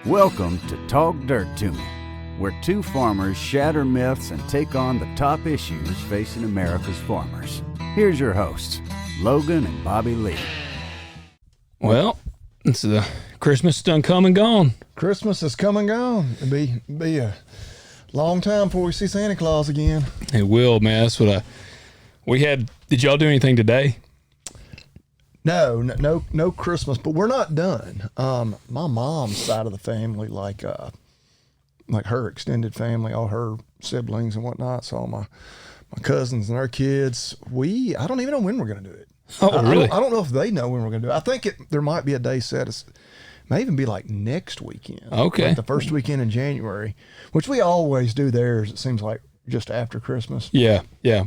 Welcome to Talk Dirt to Me, where two farmers shatter myths and take on the top issues facing America's farmers. Here's your hosts, Logan and Bobby Lee. Well, it's the Christmas done come and gone. Christmas has come and gone. It'll be a long time before we see Santa Claus again. It will, man. That's what we had. Did y'all do anything today? No Christmas, but we're not done. My mom's side of the family, like her extended family, all her siblings and whatnot, so all my cousins and their kids, I don't even know when we're going to do it. Oh, really? I don't know if they know when we're going to do it. I think there might be a day set. It may even be like next weekend. Okay. Like the first weekend in January, which we always do theirs, it seems like, just after Christmas. Yeah.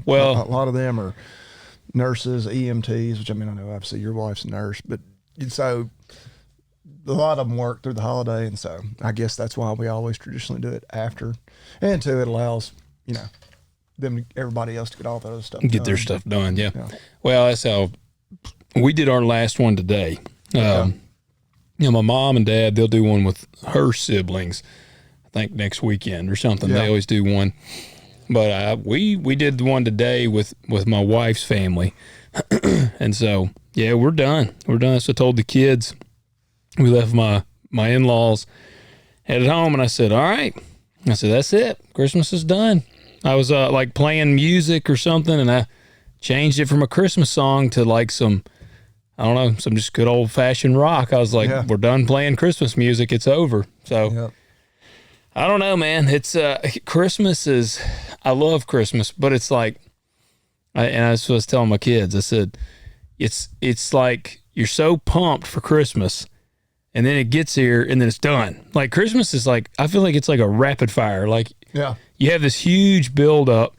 Well, a lot of them are nurses, EMTs, which I mean, I know obviously your wife's a nurse, but so a lot of them work through the holiday. And so I guess that's why we always traditionally do it after. And two, it allows, everybody else to get all that other stuff get their stuff done. Yeah. Well, that's how we did our last one today. My mom and dad, they'll do one with her siblings, I think next weekend or something. Yeah. They always do one. But we did the one today with my wife's family. And so, yeah, we're done. So I told the kids, we left my in-laws, headed home, and I said, all right. I said, that's it. Christmas is done. I was like playing music or something, and I changed it from a Christmas song to like some just good old-fashioned rock. I was like, We're done playing Christmas music. It's over. So. Yep. I don't know, man. It's Christmas is. I love Christmas, but it's like, I was telling my kids. I said, it's like you're so pumped for Christmas, and then it gets here, and then it's done. Like Christmas is like, I feel like it's like a rapid fire. Like, you have this huge build up,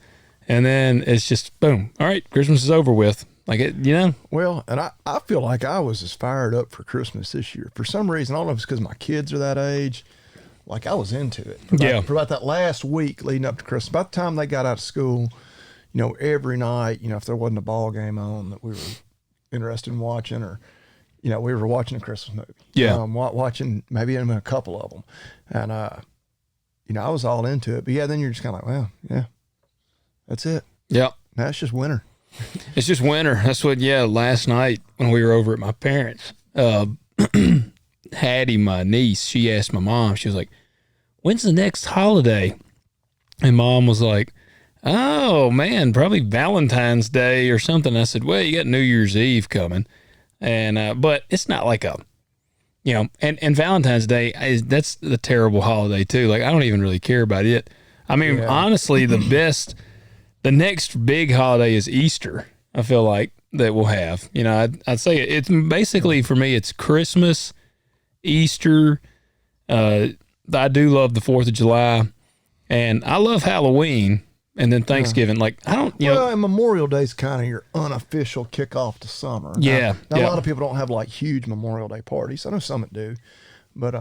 and then it's just boom. All right, Christmas is over with. Like it, Well, and I feel like I was as fired up for Christmas this year for some reason. I don't know if it's because my kids are that age. Like I was into it for about that last week leading up to Christmas. By the time they got out of school, every night, if there wasn't a ball game on that we were interested in watching, or, we were watching a Christmas movie. Yeah. Watching maybe even a couple of them. And, I was all into it. But then you're just kind of like, well, yeah, that's it. Yeah. Now it's just winter. It's just winter. That's what, last night when we were over at my parents', Hattie, my niece, she asked my mom, she was like, when's the next holiday? And Mom was like, oh man, probably Valentine's Day or something. I said, well, you got New Year's Eve coming. And, but it's not like and Valentine's Day that's the terrible holiday too. Like, I don't even really care about it. I mean, honestly, the next big holiday is Easter. I feel like that we'll have, I'd say it's basically for me, it's Christmas, Easter. I do love the 4th of July, and I love Halloween, and then Thanksgiving. Like, I don't, and Memorial Day's kind of your unofficial kickoff to summer. Yeah. Now, a lot of people don't have like huge Memorial Day parties. I know some that do, but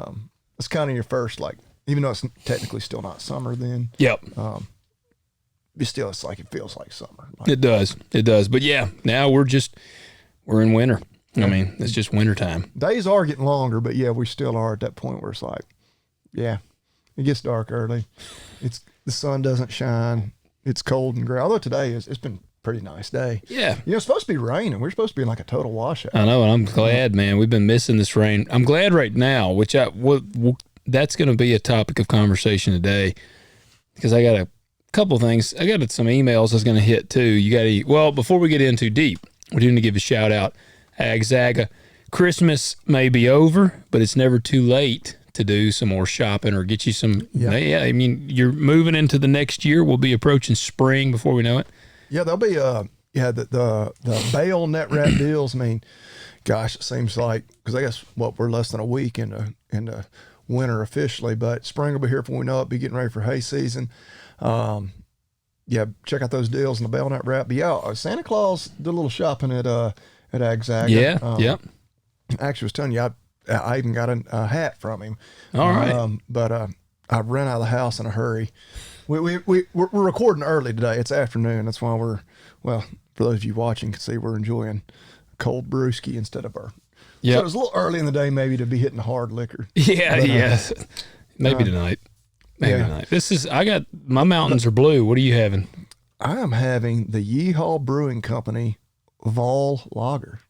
it's kind of your first, like, even though it's technically still not summer then. Yep. It's like, it feels like summer. Like, it does. But now we're in winter. I mean, it's just winter time. Days are getting longer, but we still are at that point where it's like, it gets dark early. The sun doesn't shine. It's cold and gray. Although today it's been a pretty nice day. Yeah. It's supposed to be raining. We're supposed to be in like a total washout. I know, and I'm glad, man. We've been missing this rain. I'm glad right now, which that's going to be a topic of conversation today, because I got a couple things. I got some emails I was going to hit too. Before we get in too deep, we do need to give a shout out. Agzaga. Christmas may be over, but it's never too late to do some more shopping or get you some. Yeah, I mean, you're moving into the next year. We'll be approaching spring before we know it. Yeah, there'll be the bale net wrap deals. I mean, gosh, it seems like, because I guess we're less than a week into winter officially, but spring will be here before we know it. Be getting ready for hay season. Check out those deals in the bale net wrap. But Santa Claus did a little shopping at Agzaga. Yeah. Actually, I was telling you, I even got a hat from him. All right. But I ran out of the house in a hurry. We're recording early today. It's afternoon. That's why for those of you watching can see we're enjoying a cold brewski instead of our Yeah. So it was a little early in the day maybe to be hitting hard liquor. Yeah, yes. Maybe tonight. Maybe tonight. I got, my mountains are blue. What are you having? I am having the Yeehaw Brewing Company Vol Lager.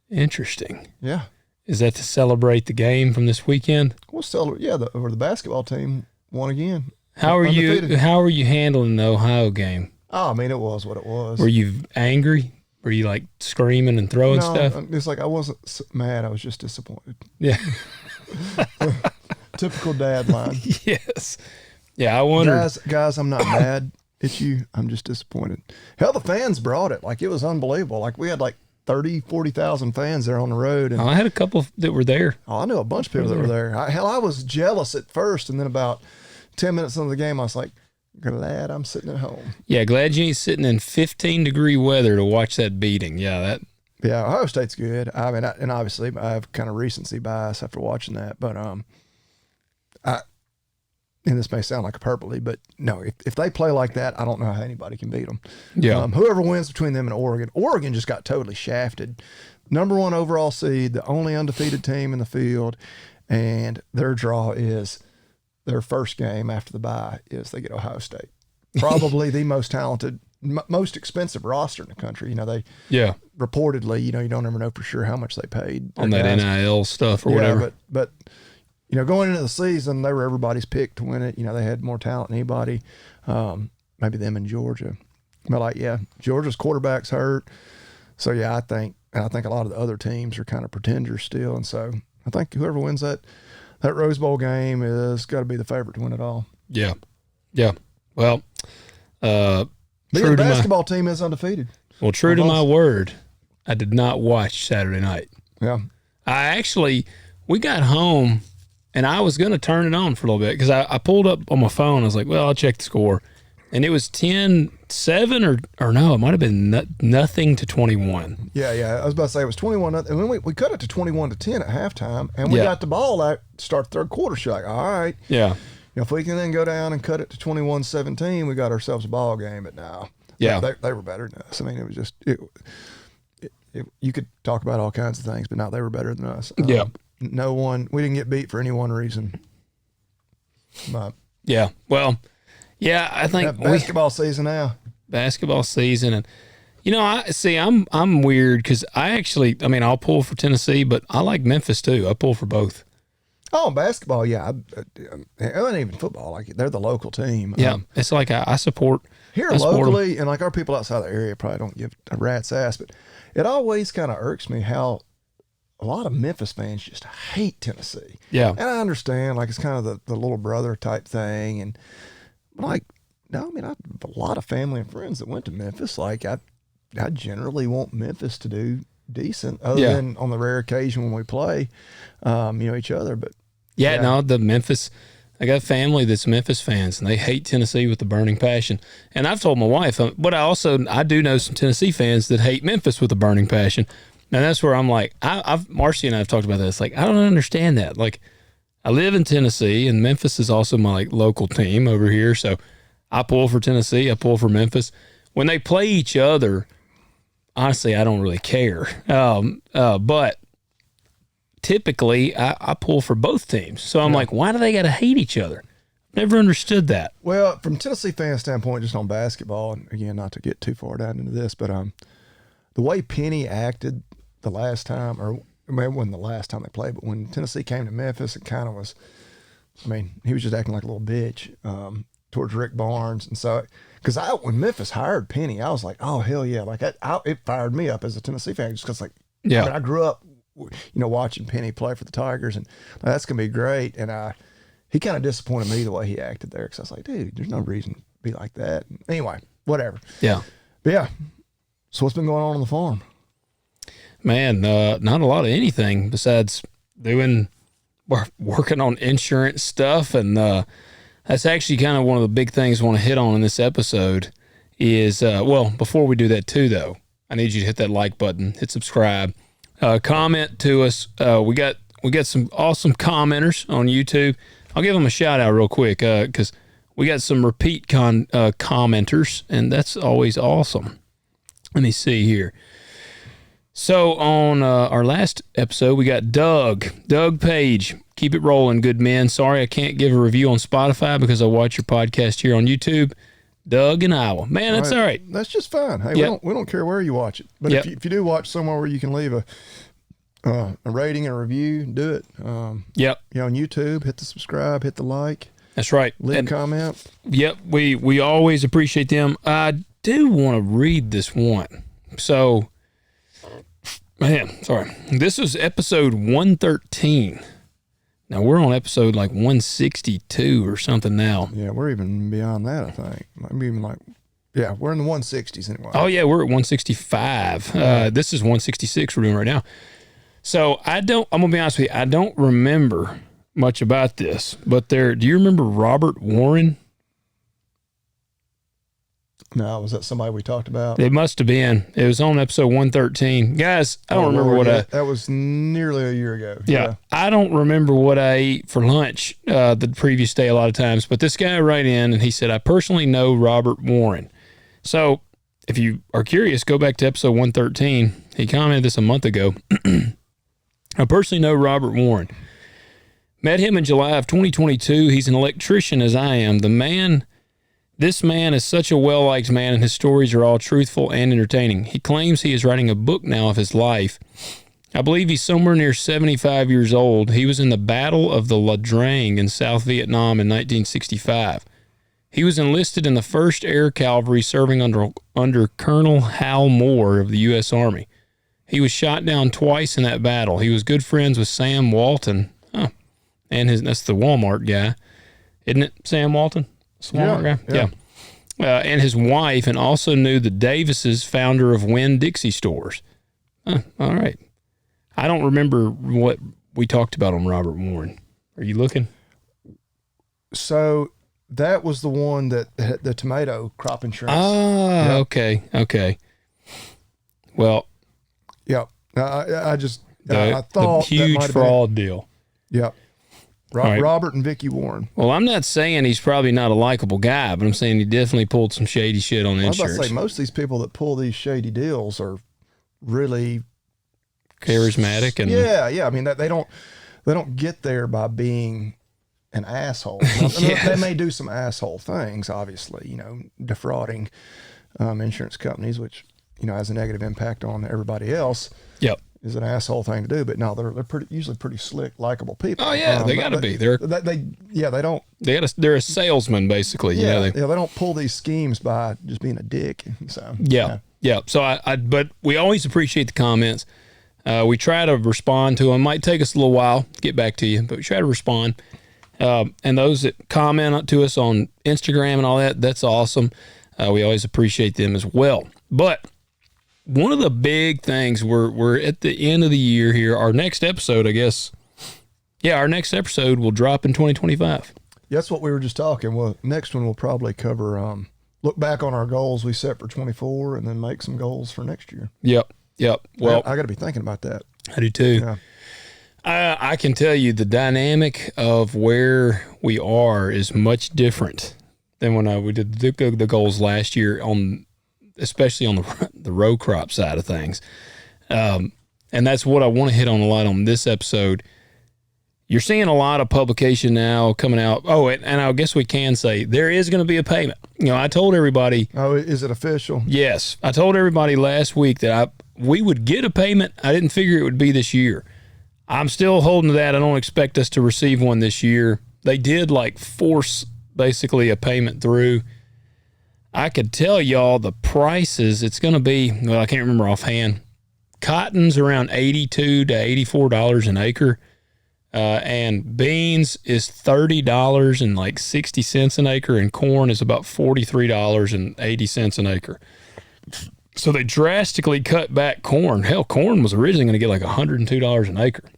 Interesting. Yeah. Is that to celebrate the game from this weekend? We'll celebrate. Yeah, the basketball team won again. How are you handling the Ohio game? Oh, I mean, it was what it was. Were you angry? Were you like screaming and throwing stuff? It's like I wasn't mad. I was just disappointed. Yeah. Typical dad line. Yes. Yeah, I wonder. Guys, I'm not mad at you. I'm just disappointed. Hell, the fans brought it. Like, it was unbelievable. Like, we had like 40,000 fans there on the road. And I had a couple that were there. I knew a bunch of people that were there. I was jealous at first, and then about 10 minutes into the game, I was like, glad I'm sitting at home. Yeah, glad you ain't sitting in 15-degree weather to watch that beating. Yeah, Ohio State's good. I mean, and obviously I have kind of recency bias after watching that, but and this may sound like hyperbole, but no, if they play like that, I don't know how anybody can beat them. Yeah. Whoever wins between them and Oregon just got totally shafted. Number 1 overall seed, the only undefeated team in the field, and their draw is their first game after the bye is they get Ohio State. Probably the most talented, most expensive roster in the country. You know, reportedly, you don't ever know for sure how much they paid on that NIL stuff or whatever. But going into the season, they were everybody's pick to win it. They had more talent than anybody. Maybe them in Georgia. But Georgia's quarterback's hurt. So I think a lot of the other teams are kind of pretenders still. And so I think whoever wins that Rose Bowl game is got to be the favorite to win it all. Yeah. Yeah. Well, the basketball team is undefeated. Well, true to my word, I did not watch Saturday night. Yeah. We got home and I was going to turn it on for a little bit because I pulled up on my phone. I was like, well, I'll check the score. And it was 10-7 or no, it might have been nothing to 21. Yeah. I was about to say it was 21. And then we cut it to 21-10 at halftime, and we got the ball at start third quarter. She's like, all right. Yeah. If we can then go down and cut it to 21-17, we got ourselves a ball game. But no, they were better than us. I mean, it was just you could talk about all kinds of things, but no, they were better than us. We didn't get beat for any one reason. But yeah, well, yeah, I think basketball season now. Basketball season, and I'm weird because I'll pull for Tennessee, but I like Memphis too. I pull for both. Oh, basketball, yeah. And even football, like they're the local team. Yeah, it's like I support locally, and like our people outside the area probably don't give a rat's ass, but it always kind of irks me how a lot of Memphis fans just hate Tennessee. Yeah, and I understand, like it's kind of the little brother type thing, and like no, I have a lot of family and friends that went to Memphis. Like I generally want Memphis to do decent, other than on the rare occasion when we play, each other, but. The Memphis, I got family that's Memphis fans, and they hate Tennessee with a burning passion. And I've told my wife, but I do know some Tennessee fans that hate Memphis with a burning passion. And that's where I'm like, Marcy and I have talked about this. Like, I don't understand that. Like, I live in Tennessee, and Memphis is also my local team over here. So I pull for Tennessee, I pull for Memphis. When they play each other, honestly, I don't really care. But typically, I pull for both teams. So I'm like, why do they got to hate each other? Never understood that. Well, from Tennessee fan standpoint, just on basketball, and again, not to get too far down into this, but the way Penny acted the last time, or maybe it wasn't the last time they played, but when Tennessee came to Memphis, it kind of was, he was just acting like a little bitch towards Rick Barnes. And so, because when Memphis hired Penny, I was like, oh, hell yeah. Like, it fired me up as a Tennessee fan just because, I grew up, watching Penny play for the Tigers, and that's going to be great. And he kind of disappointed me the way he acted there, because I was like, dude, there's no reason to be like that. And anyway, whatever. Yeah. But yeah. So what's been going on the farm? Man, not a lot of anything besides working on insurance stuff. And that's actually kind of one of the big things I want to hit on in this episode is, before we do that too, though, I need you to hit that like button, hit subscribe. Comment to us. We got some awesome commenters on YouTube. I'll give them a shout out real quick because we got some repeat commenters, and that's always awesome. Let me see here. So on our last episode, we got Doug Page. Keep it rolling, good men. Sorry I can't give a review on Spotify because I watch your podcast here on YouTube. Doug in Iowa. Man, that's all right. That's just fine. Hey, we don't care where you watch it. But if you do watch somewhere where you can leave a rating and a review, do it. On YouTube, hit the subscribe, hit the like. That's right. Leave a comment. Yep, we always appreciate them. I do want to read this one. So, man, sorry. This is episode 113. Now, we're on episode like 162 or something now. Yeah, we're even beyond that, I think. Maybe even like, we're in the 160s anyway. Oh, yeah, we're at 165. This is 166 we're doing right now. So, I'm going to be honest with you, I don't remember much about this, but do you remember Robert Warren? No, was that somebody we talked about? It must have been. It was on episode 113. Guys, I don't remember what that was nearly a year ago. Yeah. I don't remember what I ate for lunch the previous day a lot of times, but this guy wrote in and he said, I personally know Robert Warren. So if you are curious, go back to episode 113. He commented this a month ago. I personally know Robert Warren. Met him in July of 2022. He's an electrician as I am. This man is such a well-liked man, and his stories are all truthful and entertaining. He claims he is writing a book now of his life. I believe he's somewhere near 75 years old. He was in the Battle of the La Drang in South Vietnam in 1965. He was enlisted in the 1st Air Cavalry, serving under Colonel Hal Moore of the U.S. Army. He was shot down twice in that battle. He was good friends with Sam Walton, and that's the Walmart guy. Isn't it Sam Walton? Walmart guy? Yeah. And his wife, and also knew the Davises, founder of Winn-Dixie stores. All right. I don't remember what we talked about on Robert Warren. Are you looking? So that was the one that the tomato crop insurance. Okay. Well. Yeah. I thought the huge fraud deal. Yeah. Robert and Vicky Warren. Well, I'm not saying he's probably not a likable guy, but I'm saying he definitely pulled some shady shit on insurance. I was about to say, most of these people that pull these shady deals are really charismatic and I mean, they don't get there by being an asshole. They may do some asshole things, obviously, defrauding insurance companies, which has a negative impact on everybody else. Yep. Is an asshole thing to do, but no, they're usually pretty slick, likable people. Oh yeah, they got to be. They're a salesman basically. They don't pull these schemes by just being a dick. So yeah. So but we always appreciate the comments. We try to respond to them. Might take us a little while to get back to you, but we try to respond. And those that comment to us on Instagram and all that, that's awesome. We always appreciate them as well. But one of the big things, we're at the end of the year here. Our next episode, I guess, our next episode will drop in 2025. That's what we were just talking. Well, next one we'll probably cover, look back on our goals we set for 24 and then make some goals for next year. Yep. Well, I got to be thinking about that. I do too. Yeah. I can tell you the dynamic of where we are is much different than when we did the goals last year especially on the row crop side of things. And that's what I want to hit on a lot on this episode. You're seeing a lot of publication now coming out. Oh, and I guess we can say there is going to be a payment. I told everybody. Oh, is it official? Yes. I told everybody last week that we would get a payment. I didn't figure it would be this year. I'm still holding to that. I don't expect us to receive one this year. They did force basically a payment through. I could tell y'all the prices. It's going to be, I can't remember offhand. Cotton's around $82 to $84 an acre. And beans is $30 and 60 cents an acre. And corn is about $43.80 an acre. So they drastically cut back corn. Hell, corn was originally going to get $102 an acre.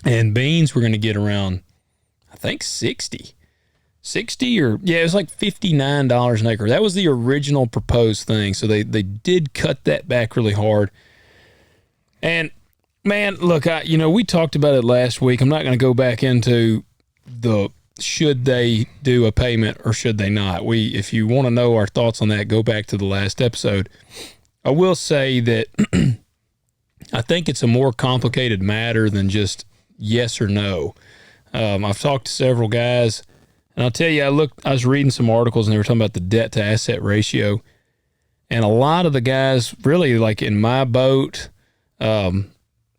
And beans were going to get around, I think, 60 or it was $59 an acre. That was the original proposed thing. So they did cut that back really hard. And man, look, we talked about it last week. I'm not going to go back into should they do a payment or should they not. If you want to know our thoughts on that, go back to the last episode. I will say that I think it's a more complicated matter than just yes or no. I've talked to several guys, and I'll tell you, I was reading some articles, and they were talking about the debt to asset ratio. And a lot of the guys, really, like in my boat, from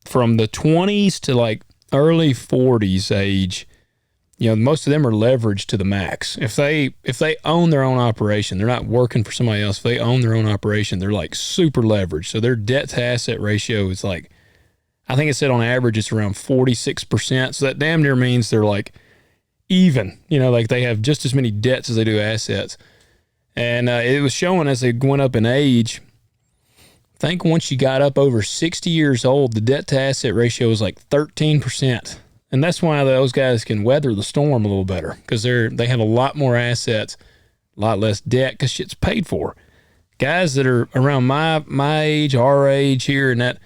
the 20s to like early 40s age, most of them are leveraged to the max. If they own their own operation, they're not working for somebody else. If they own their own operation, they're like super leveraged. So their debt to asset ratio is like, I think it said on average it's around 46%. So that damn near means they're like even, like they have just as many debts as they do assets. And it was showing as they went up in age, I think once you got up over 60 years old, the debt to asset ratio was like 13%. And that's why those guys can weather the storm a little better, because they have a lot more assets, a lot less debt, because shit's paid for. Guys that are around my age, our age here in that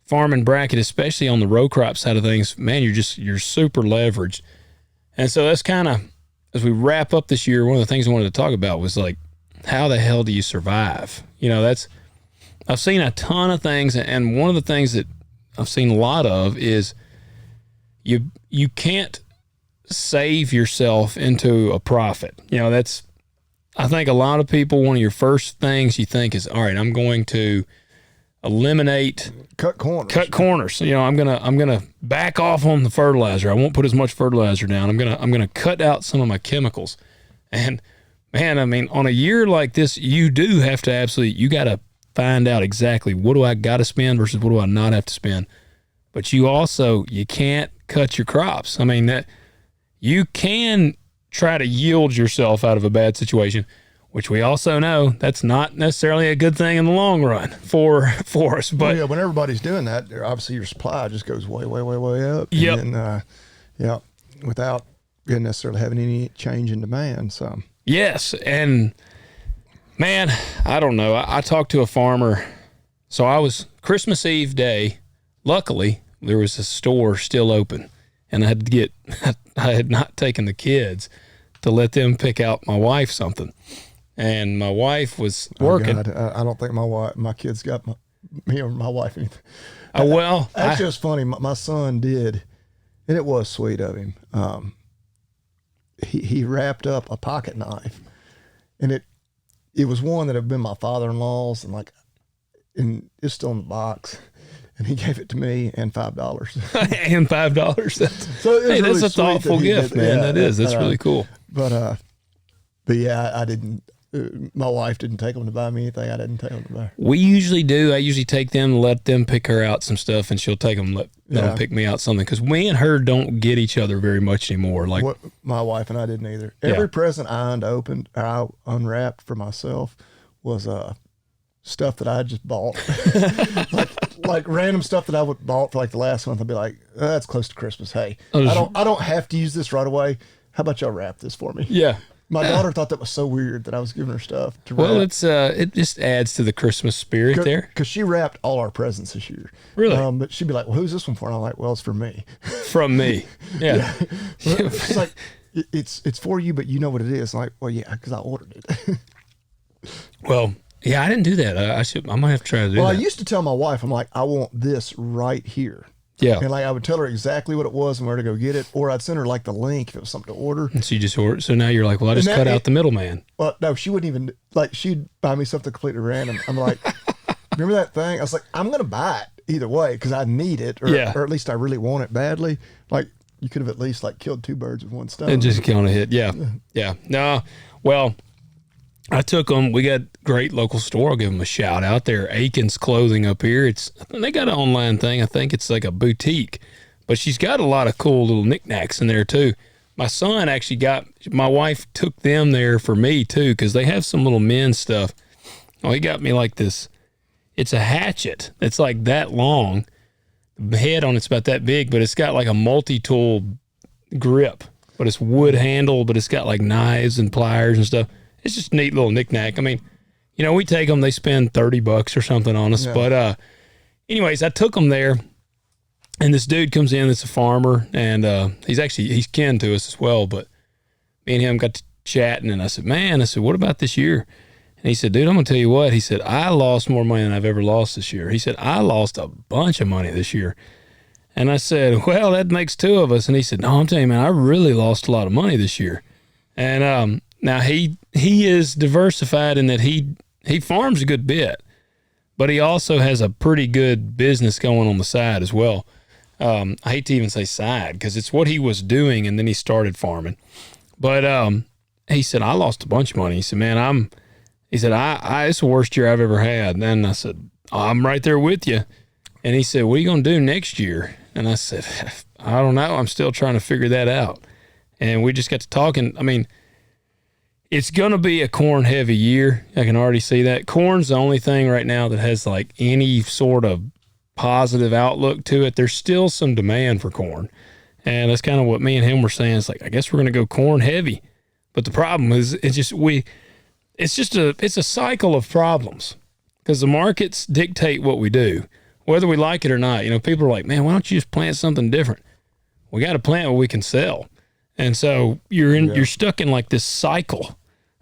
farming bracket, especially on the row crop side of things, man, you're super leveraged. And so that's kind of, as we wrap up this year, one of the things I wanted to talk about was like, how the hell do you survive? I've seen a ton of things, and one of the things that I've seen a lot of is you can't save yourself into a profit. I think a lot of people, one of your first things you think is, all right, I'm going to eliminate cut corners. I'm gonna back off on the fertilizer. I won't put as much fertilizer down. I'm gonna cut out some of my chemicals. And man, I mean, on a year like this, you do have to you got to find out exactly what do I got to spend versus what do I not have to spend. But you can't cut your crops. I mean, that you can try to yield yourself out of a bad situation, which we also know that's not necessarily a good thing in the long run for us. But when everybody's doing that, obviously your supply just goes way, way, way, way up. Yep. And without necessarily having any change in demand. So yes, and man, I don't know. I talked to a farmer. So I was Christmas Eve day. Luckily, there was a store still open, and I had not taken the kids to let them pick out my wife something. And my wife was working. God, I don't think my kids got me or my wife anything. Well, actually, it's funny. My son did, and it was sweet of him. He wrapped up a pocket knife, and it was one that had been my father-in-law's, and it's still in the box. And he gave it to me and $5. And $5. So hey, that's a thoughtful gift, man. Yeah, that's really cool. But yeah, I didn't. My wife didn't take them to buy me anything. I didn't take them to buy. We usually do. I usually take them, let them pick her out some stuff, and she'll take them, let them pick me out something. Because me and her don't get each other very much anymore. Like my wife and I didn't either. Every present I unwrapped for myself was stuff that I just bought. like random stuff that I would bought for like the last month. I'd be like, that's close to Christmas. Hey, I don't have to use this right away. How about y'all wrap this for me? Yeah. My daughter thought that was so weird that I was giving her stuff to wrap. Well, it just adds to the Christmas spirit there. Because she wrapped all our presents this year. Really? But she'd be like, well, who's this one for? And I'm like, well, it's for me. From me. Yeah. She's like, it's for you, but you know what it is. I'm like, well, yeah, because I ordered it. Well, yeah, I didn't do that. I might have to try to do that. Well, I used to tell my wife, I'm like, I want this right here. Yeah. And I would tell her exactly what it was and where to go get it, or I'd send her like the link if it was something to order. And so you just order. So now you're like, well, I just cut out the middleman. Well, no, she wouldn't even, she'd buy me something completely random. I'm like, remember that thing? I was like, I'm going to buy it either way because I need it, or at least I really want it badly. Like, you could have at least killed two birds with one stone. And just killing a hit. Yeah. Yeah. No, well, I took them. We got a great local store. I'll give them a shout out there. Aiken's Clothing up here. They got an online thing. I think it's like a boutique, but she's got a lot of cool little knickknacks in there too. My son actually my wife took them there for me too, because they have some little men's stuff. Oh, he got me like this. It's a hatchet. It's like that long. The head on it's about that big, but it's got like a multi-tool grip, but it's wood handle, but it's got like knives and pliers and stuff. It's just a neat little knickknack. I mean, we take them, they spend $30 or something on us. Yeah. But anyways, I took them there, and this dude comes in that's a farmer, and he's kin to us as well. But me and him got to chatting, and I said, what about this year? And he said, dude, I'm going to tell you what. He said, I lost more money than I've ever lost this year. He said, I lost a bunch of money this year. And I said, well, that makes two of us. And he said, no, I'm telling you, man, I really lost a lot of money this year. And now he is diversified in that he farms a good bit, but he also has a pretty good business going on the side as well. I hate to even say side because it's what he was doing, and then he started farming. But he said, I lost a bunch of money. He said, man, it's the worst year I've ever had. And then I said, I'm right there with you. And he said, what are you going to do next year? And I said, I don't know. I'm still trying to figure that out. And we just got to talking. I mean, it's going to be a corn heavy year. I can already see that. Corn's the only thing right now that has like any sort of positive outlook to it. There's still some demand for corn. And that's kind of what me and him were saying. It's like, I guess we're going to go corn heavy. But the problem is it's a cycle of problems because the markets dictate what we do, whether we like it or not. You know, people are like, man, why don't you just plant something different? We got to plant what we can sell. And so you're stuck in like this cycle.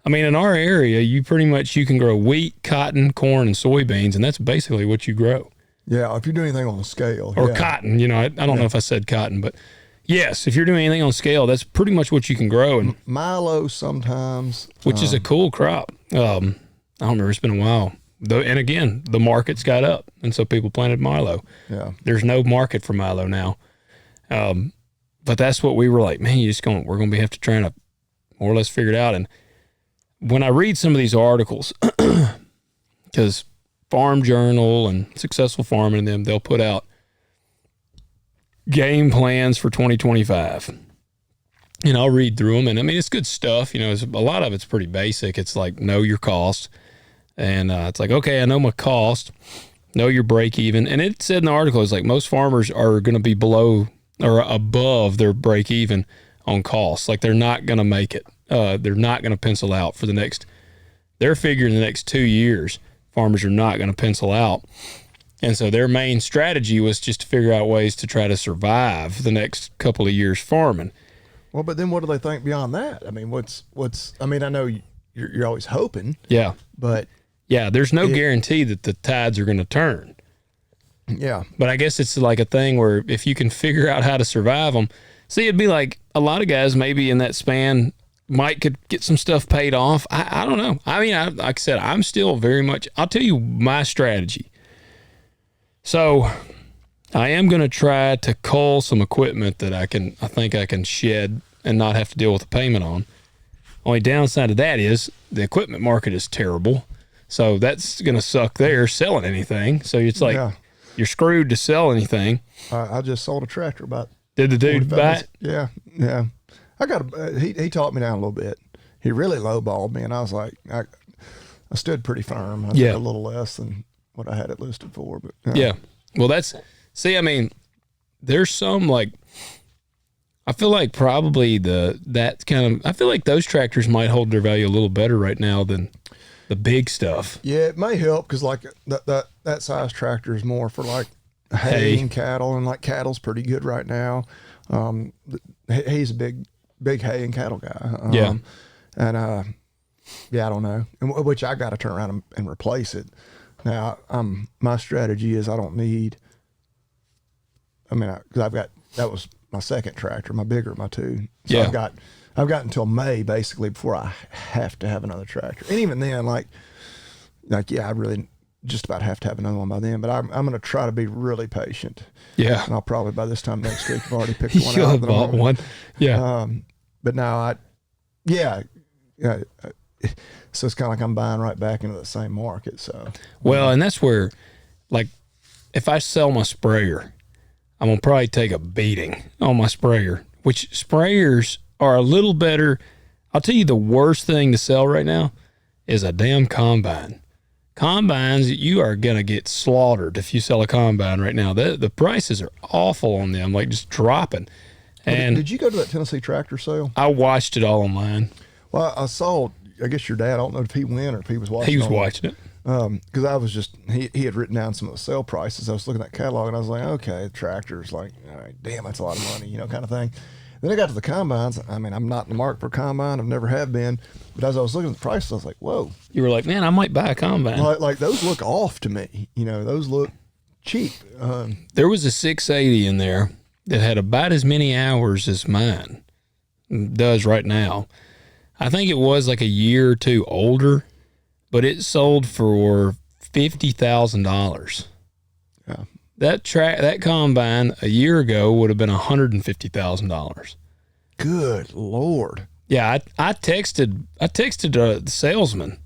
I mean, in our area, you can grow wheat, cotton, corn, and soybeans, and that's basically what you grow. Yeah, if you're doing anything on the scale. Or cotton, you know, I don't know if I said cotton, but yes, if you're doing anything on scale, that's pretty much what you can grow. And milo sometimes. Which is a cool crop. I don't remember, it's been a while. And again, the market's got up, and so people planted milo. Yeah. There's no market for milo now. But that's what we were like, man, we're going to have to try to more or less figure it out. And when I read some of these articles, because Farm Journal and Successful Farming and them, they'll put out game plans for 2025. And I'll read through them. And I mean, it's good stuff. You know, a lot of it's pretty basic. It's like, know your cost. And it's like, okay, I know my cost, know your break even. And it said in the article, it's like most farmers are going to be below or above their break even on costs. Like they're not going to make it. They're not going to pencil out for they're figuring the next 2 years, farmers are not going to pencil out. And so their main strategy was just to figure out ways to try to survive the next couple of years farming. Well, but then what do they think beyond that? I mean, I know you're always hoping. Yeah. But yeah, there's no guarantee that the tides are going to turn. Yeah. But I guess it's like a thing where if you can figure out how to survive them, see, it'd be like a lot of guys maybe in that span could get some stuff paid off. I don't know. I mean, like I said, I'm still very much, I'll tell you my strategy. So I am going to try to cull some equipment that I think I can shed and not have to deal with a payment on. Only downside of that is the equipment market is terrible. So that's going to suck there selling anything. So it's like, you're screwed to sell anything. I just sold a tractor about. Did the dude buy it? Yeah. I got he talked me down a little bit. He really lowballed me, and I was like, I stood pretty firm. I think a little less than what I had it listed for, but yeah. Well, I mean, there's some like, I feel like probably I feel like those tractors might hold their value a little better right now than the big stuff. Yeah, it may help because like that size tractor is more for like hay and cattle, and like cattle's pretty good right now. He's a big hay and cattle guy. And I don't know, which I got to turn around and replace it. Now, my strategy is I don't need. I mean, because that was my second tractor, my two. So I've got until May basically before I have to have another tractor. And even then, like I really just about have to have another one by then. But I'm going to try to be really patient. Yeah. And I'll probably by this time next week have already picked one You'll out. have bought one. Yeah. But now so it's kind of like I'm buying right back into the same market. So well, and that's where, like, if I sell my sprayer, I'm gonna probably take a beating on my sprayer. Which sprayers are a little better. I'll tell you, the worst thing to sell right now is a damn combine. Combines, you are gonna get slaughtered if you sell a combine right now. The prices are awful on them, like just dropping. And did you go to that Tennessee tractor sale? I watched it all online. Well, I saw. I guess your dad. I don't know if he went or if he was watching. He was watching it. Because I was just he had written down some of the sale prices. I was looking at that catalog and I was like, okay, tractors, like, all right, damn, that's a lot of money, kind of thing. Then I got to the combines. I mean, I'm not in the market for a combine. I've never have been. But as I was looking at the prices, I was like, whoa. You were like, man, I might buy a combine. Like those look off to me. Those look cheap. There was a 680 in there that had about as many hours as mine does right now. I think it was like a year or two older, but it sold for $50,000. Yeah. That combine a year ago would have been $150,000. Good Lord. Yeah, I texted the salesman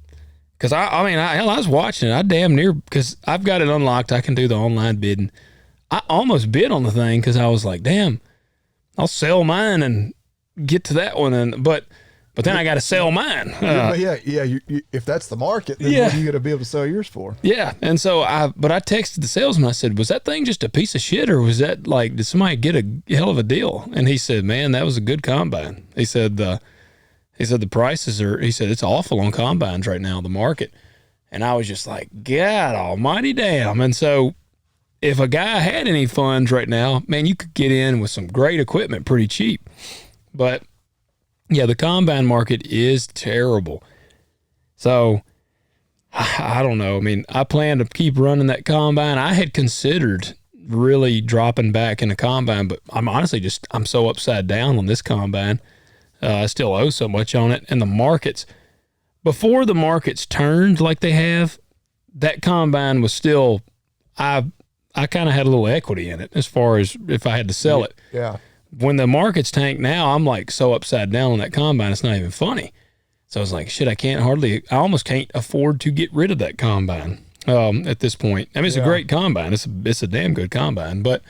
because I was watching it. I damn near, because I've got it unlocked. I can do the online bidding. I almost bid on the thing because I was like, damn, I'll sell mine and get to that one, but then I got to sell mine. If that's the market, then what are you going to be able to sell yours for? Yeah, and so I texted the salesman. I said, was that thing just a piece of shit, or was that like, did somebody get a hell of a deal? And he said, man, that was a good combine. He said the prices are, he said, it's awful on combines right now, the market. And I was just like, God almighty damn. And so if a guy had any funds right now, man, you could get in with some great equipment pretty cheap. But yeah, the combine market is terrible. So I don't know. I mean, I plan to keep running that combine. I had considered really dropping back in the combine, but I'm honestly I'm so upside down on this combine. I still owe so much on it. And the markets, before the markets turned like they have, that combine was still, I kind of had a little equity in it as far as if I had to sell it. Yeah. When the market's tanked now, I'm like so upside down on that combine, it's not even funny. So I was like, shit, I almost can't afford to get rid of that combine at this point. I mean, it's a great combine. It's a damn good combine. But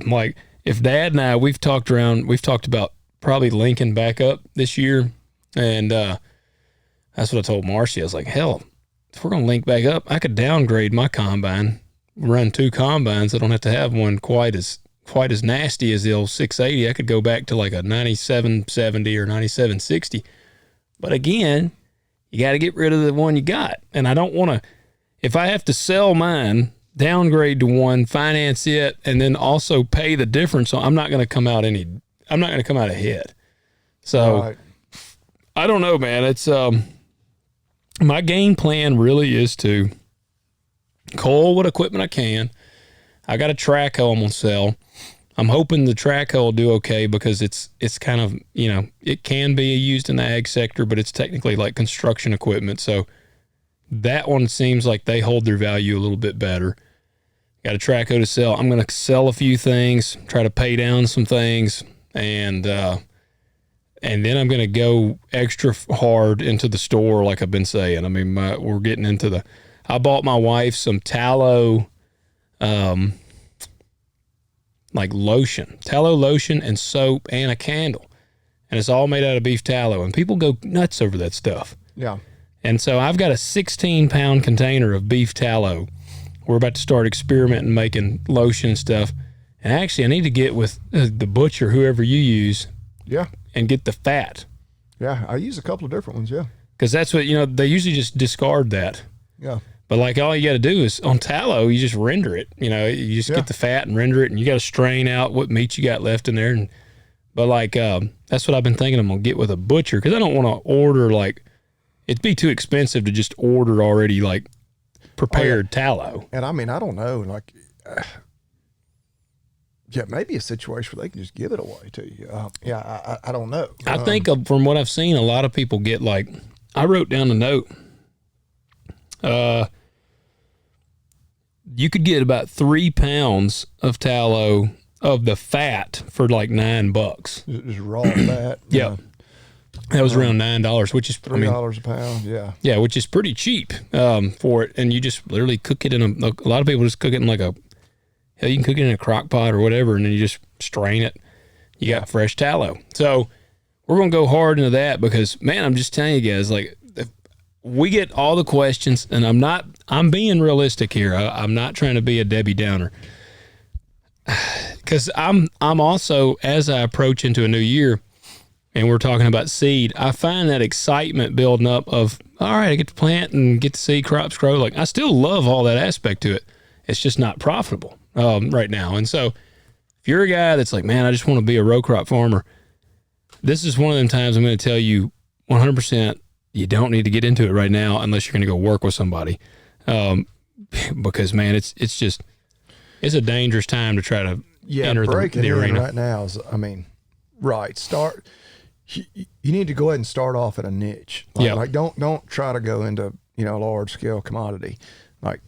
like, if Dad and I, we've talked about probably linking back up this year. And that's what I told Marcy. I was like, hell, if we're going to link back up, I could downgrade my combine, run 2 combines. I don't have to have one quite as nasty as the old 680. I could go back to like a 9770 or 9760. But again, you got to get rid of the one you got. And I don't want to, if I have to sell mine, downgrade to one, finance it, and then also pay the difference, I'm not going to come out ahead. So I don't know, man. It's my game plan really is to cull what equipment I can. I got a track hoe I'm going to sell. I'm hoping the track hoe will do okay because it's kind of, it can be used in the ag sector, but it's technically like construction equipment. So that one seems like they hold their value a little bit better. Got a track hoe to sell. I'm going to sell a few things, try to pay down some things, and then I'm going to go extra hard into the store like I've been saying. I mean, we're getting into I bought my wife some tallow, like tallow lotion and soap and a candle. And it's all made out of beef tallow. And people go nuts over that stuff. Yeah. And so I've got a 16-pound container of beef tallow. We're about to start experimenting making lotion and stuff. And actually, I need to get with the butcher, whoever you use. Yeah. And get the fat. Yeah. I use a couple of different ones. Yeah. Because that's what, they usually just discard that. Yeah. But like all you got to do is on tallow, you just render it. You just get the fat and render it, and you got to strain out what meat you got left in there. But like that's what I've been thinking I'm gonna get with a butcher because I don't want to order it'd be too expensive to just order already like prepared tallow. And I mean, I don't know, maybe a situation where they can just give it away to you. I don't know. I think from what I've seen, a lot of people get I wrote down a note. You could get about 3 pounds of tallow of the fat for like $9. Just raw fat. Yeah. That was around $9, which is $3 a pound. Yeah. Yeah, which is pretty cheap for it. And you just literally cook it in a lot of people just cook it in you can cook it in a crock pot or whatever, and then you just strain it. You got fresh tallow. So we're going to go hard into that because, man, I'm just telling you guys, we get all the questions, and I'm being realistic here. I'm not trying to be a Debbie Downer. Because I'm also, as I approach into a new year, and we're talking about seed, I find that excitement building up of, all right, I get to plant and get to see crops grow. I still love all that aspect to it. It's just not profitable right now. And so if if you're a guy that's like, man, I just want to be a row crop farmer, this is one of them times I'm going to tell you 100% you don't need to get into it right now unless you're going to go work with somebody. Because, man, it's a dangerous time to try to enter the arena. Right now is, you need to go ahead and start off at a niche. Like don't try to go into, a large scale commodity. Like,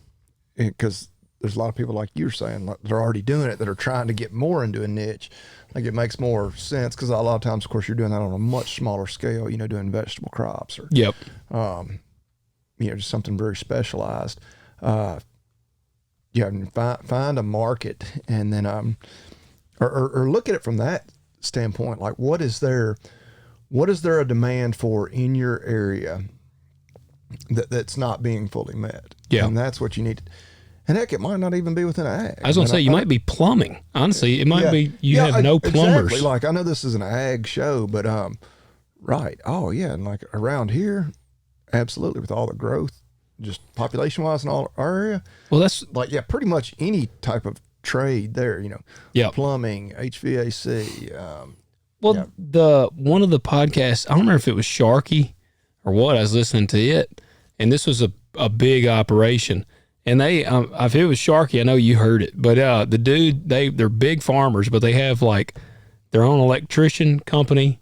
because there's a lot of people like you're saying, like, they're already doing it, that are trying to get more into a niche. Like, it makes more sense because a lot of times, of course, you're doing that on a much smaller scale, doing vegetable crops or, just something very specialized. And find a market, and then, or look at it from that standpoint. Like, what is there a demand for in your area that's not being fully met? Yeah. And that's what you need. And heck, it might not even be within ag. I was going to say, you might be plumbing. Honestly, it might be you have no plumbers. Exactly. Like, I know this is an ag show, but right. Oh, yeah. And like around here, absolutely, with all the growth, just population-wise in all our area. Well, that's like, pretty much any type of trade there, plumbing, HVAC. One of the podcasts, I don't remember if it was Sharky or what, I was listening to it, and this was a big operation. And they, if it was Sharky, I know you heard it, but the dude, they're big farmers, but they have like their own electrician company.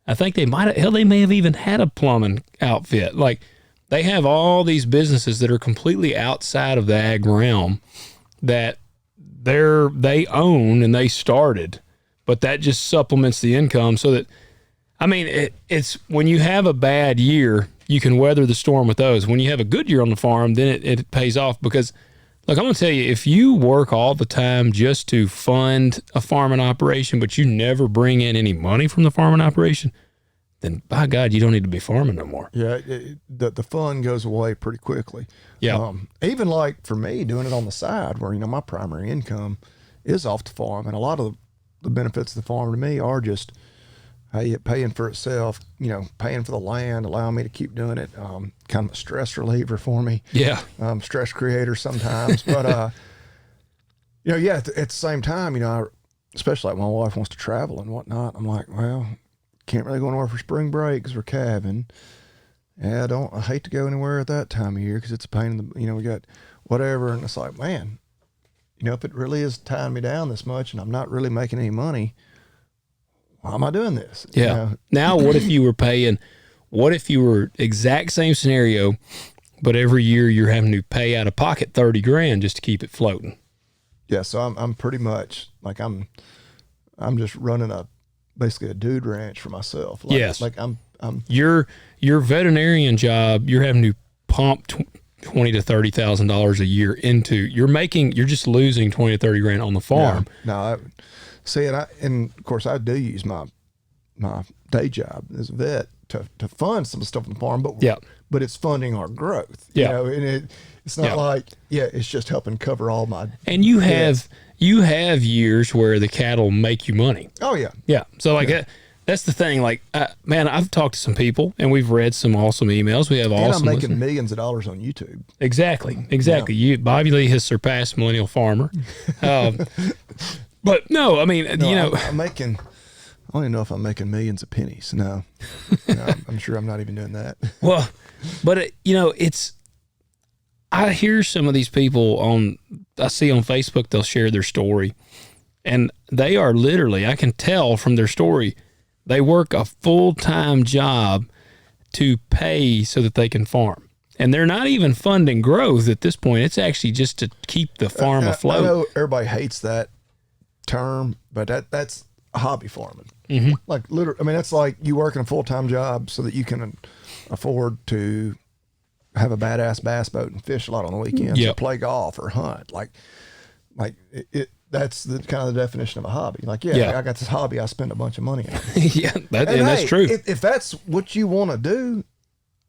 I think they may have even had a plumbing outfit. Like, they have all these businesses that are completely outside of the ag realm that they own and they started, but that just supplements the income so that, it's when you have a bad year, you can weather the storm with those. When you have a good year on the farm, then it pays off because, look, I'm going to tell you, if you work all the time just to fund a farming operation, but you never bring in any money from the farming operation, then by God, you don't need to be farming no more. Yeah, the fun goes away pretty quickly. Yeah. Even like for me, doing it on the side where, my primary income is off the farm, and a lot of the benefits of the farm to me are just, hey, it paying for itself, paying for the land, allowing me to keep doing it. Kind of a stress reliever for me. Yeah. Stress creator sometimes. But, at the same time, especially like my wife wants to travel and whatnot, I'm like, well, can't really go anywhere for spring break because we're calving. Yeah, I hate to go anywhere at that time of year because it's a pain in the, we got whatever. And it's like, man, if it really is tying me down this much and I'm not really making any money, why am I doing this? Yeah. Now, what if you were exact same scenario, but every year you're having to pay out of pocket $30,000 just to keep it floating? Yeah. So I'm pretty much like, I'm just running basically a dude ranch for myself. Like, yes. Like I'm your veterinarian job, you're having to pump $20,000 to $30,000 a year into, you're just losing 20 to 30 grand on the farm. Yeah. No, and of course I do use my day job as a vet to fund some stuff on the farm, but it's funding our growth. Yeah. And it's not like, it's just helping cover all my. And you have years where the cattle make you money. Oh yeah. Yeah. So that's the thing. Like, man, I've talked to some people and we've read some awesome emails. We have awesome. And I'm making millions of dollars on YouTube. Exactly. Yeah. Bobby Lee has surpassed Millennial Farmer. But no, I'm making, I don't even know if I'm making millions of pennies. No, I'm sure I'm not even doing that. Well, but I hear some of these people I see on Facebook, they'll share their story and they are literally, I can tell from their story, they work a full-time job to pay so that they can farm. And they're not even funding growth at this point. It's actually just to keep the farm afloat. I know everybody hates that term, but that's hobby farming. Mm-hmm. Like literally, that's like you working a full-time job so that you can afford to have a badass bass boat and fish a lot on the weekends, or play golf or hunt. Like that's the kind of the definition of a hobby. Like, I got this hobby I spend a bunch of money on. That's true. If that's what you want to do,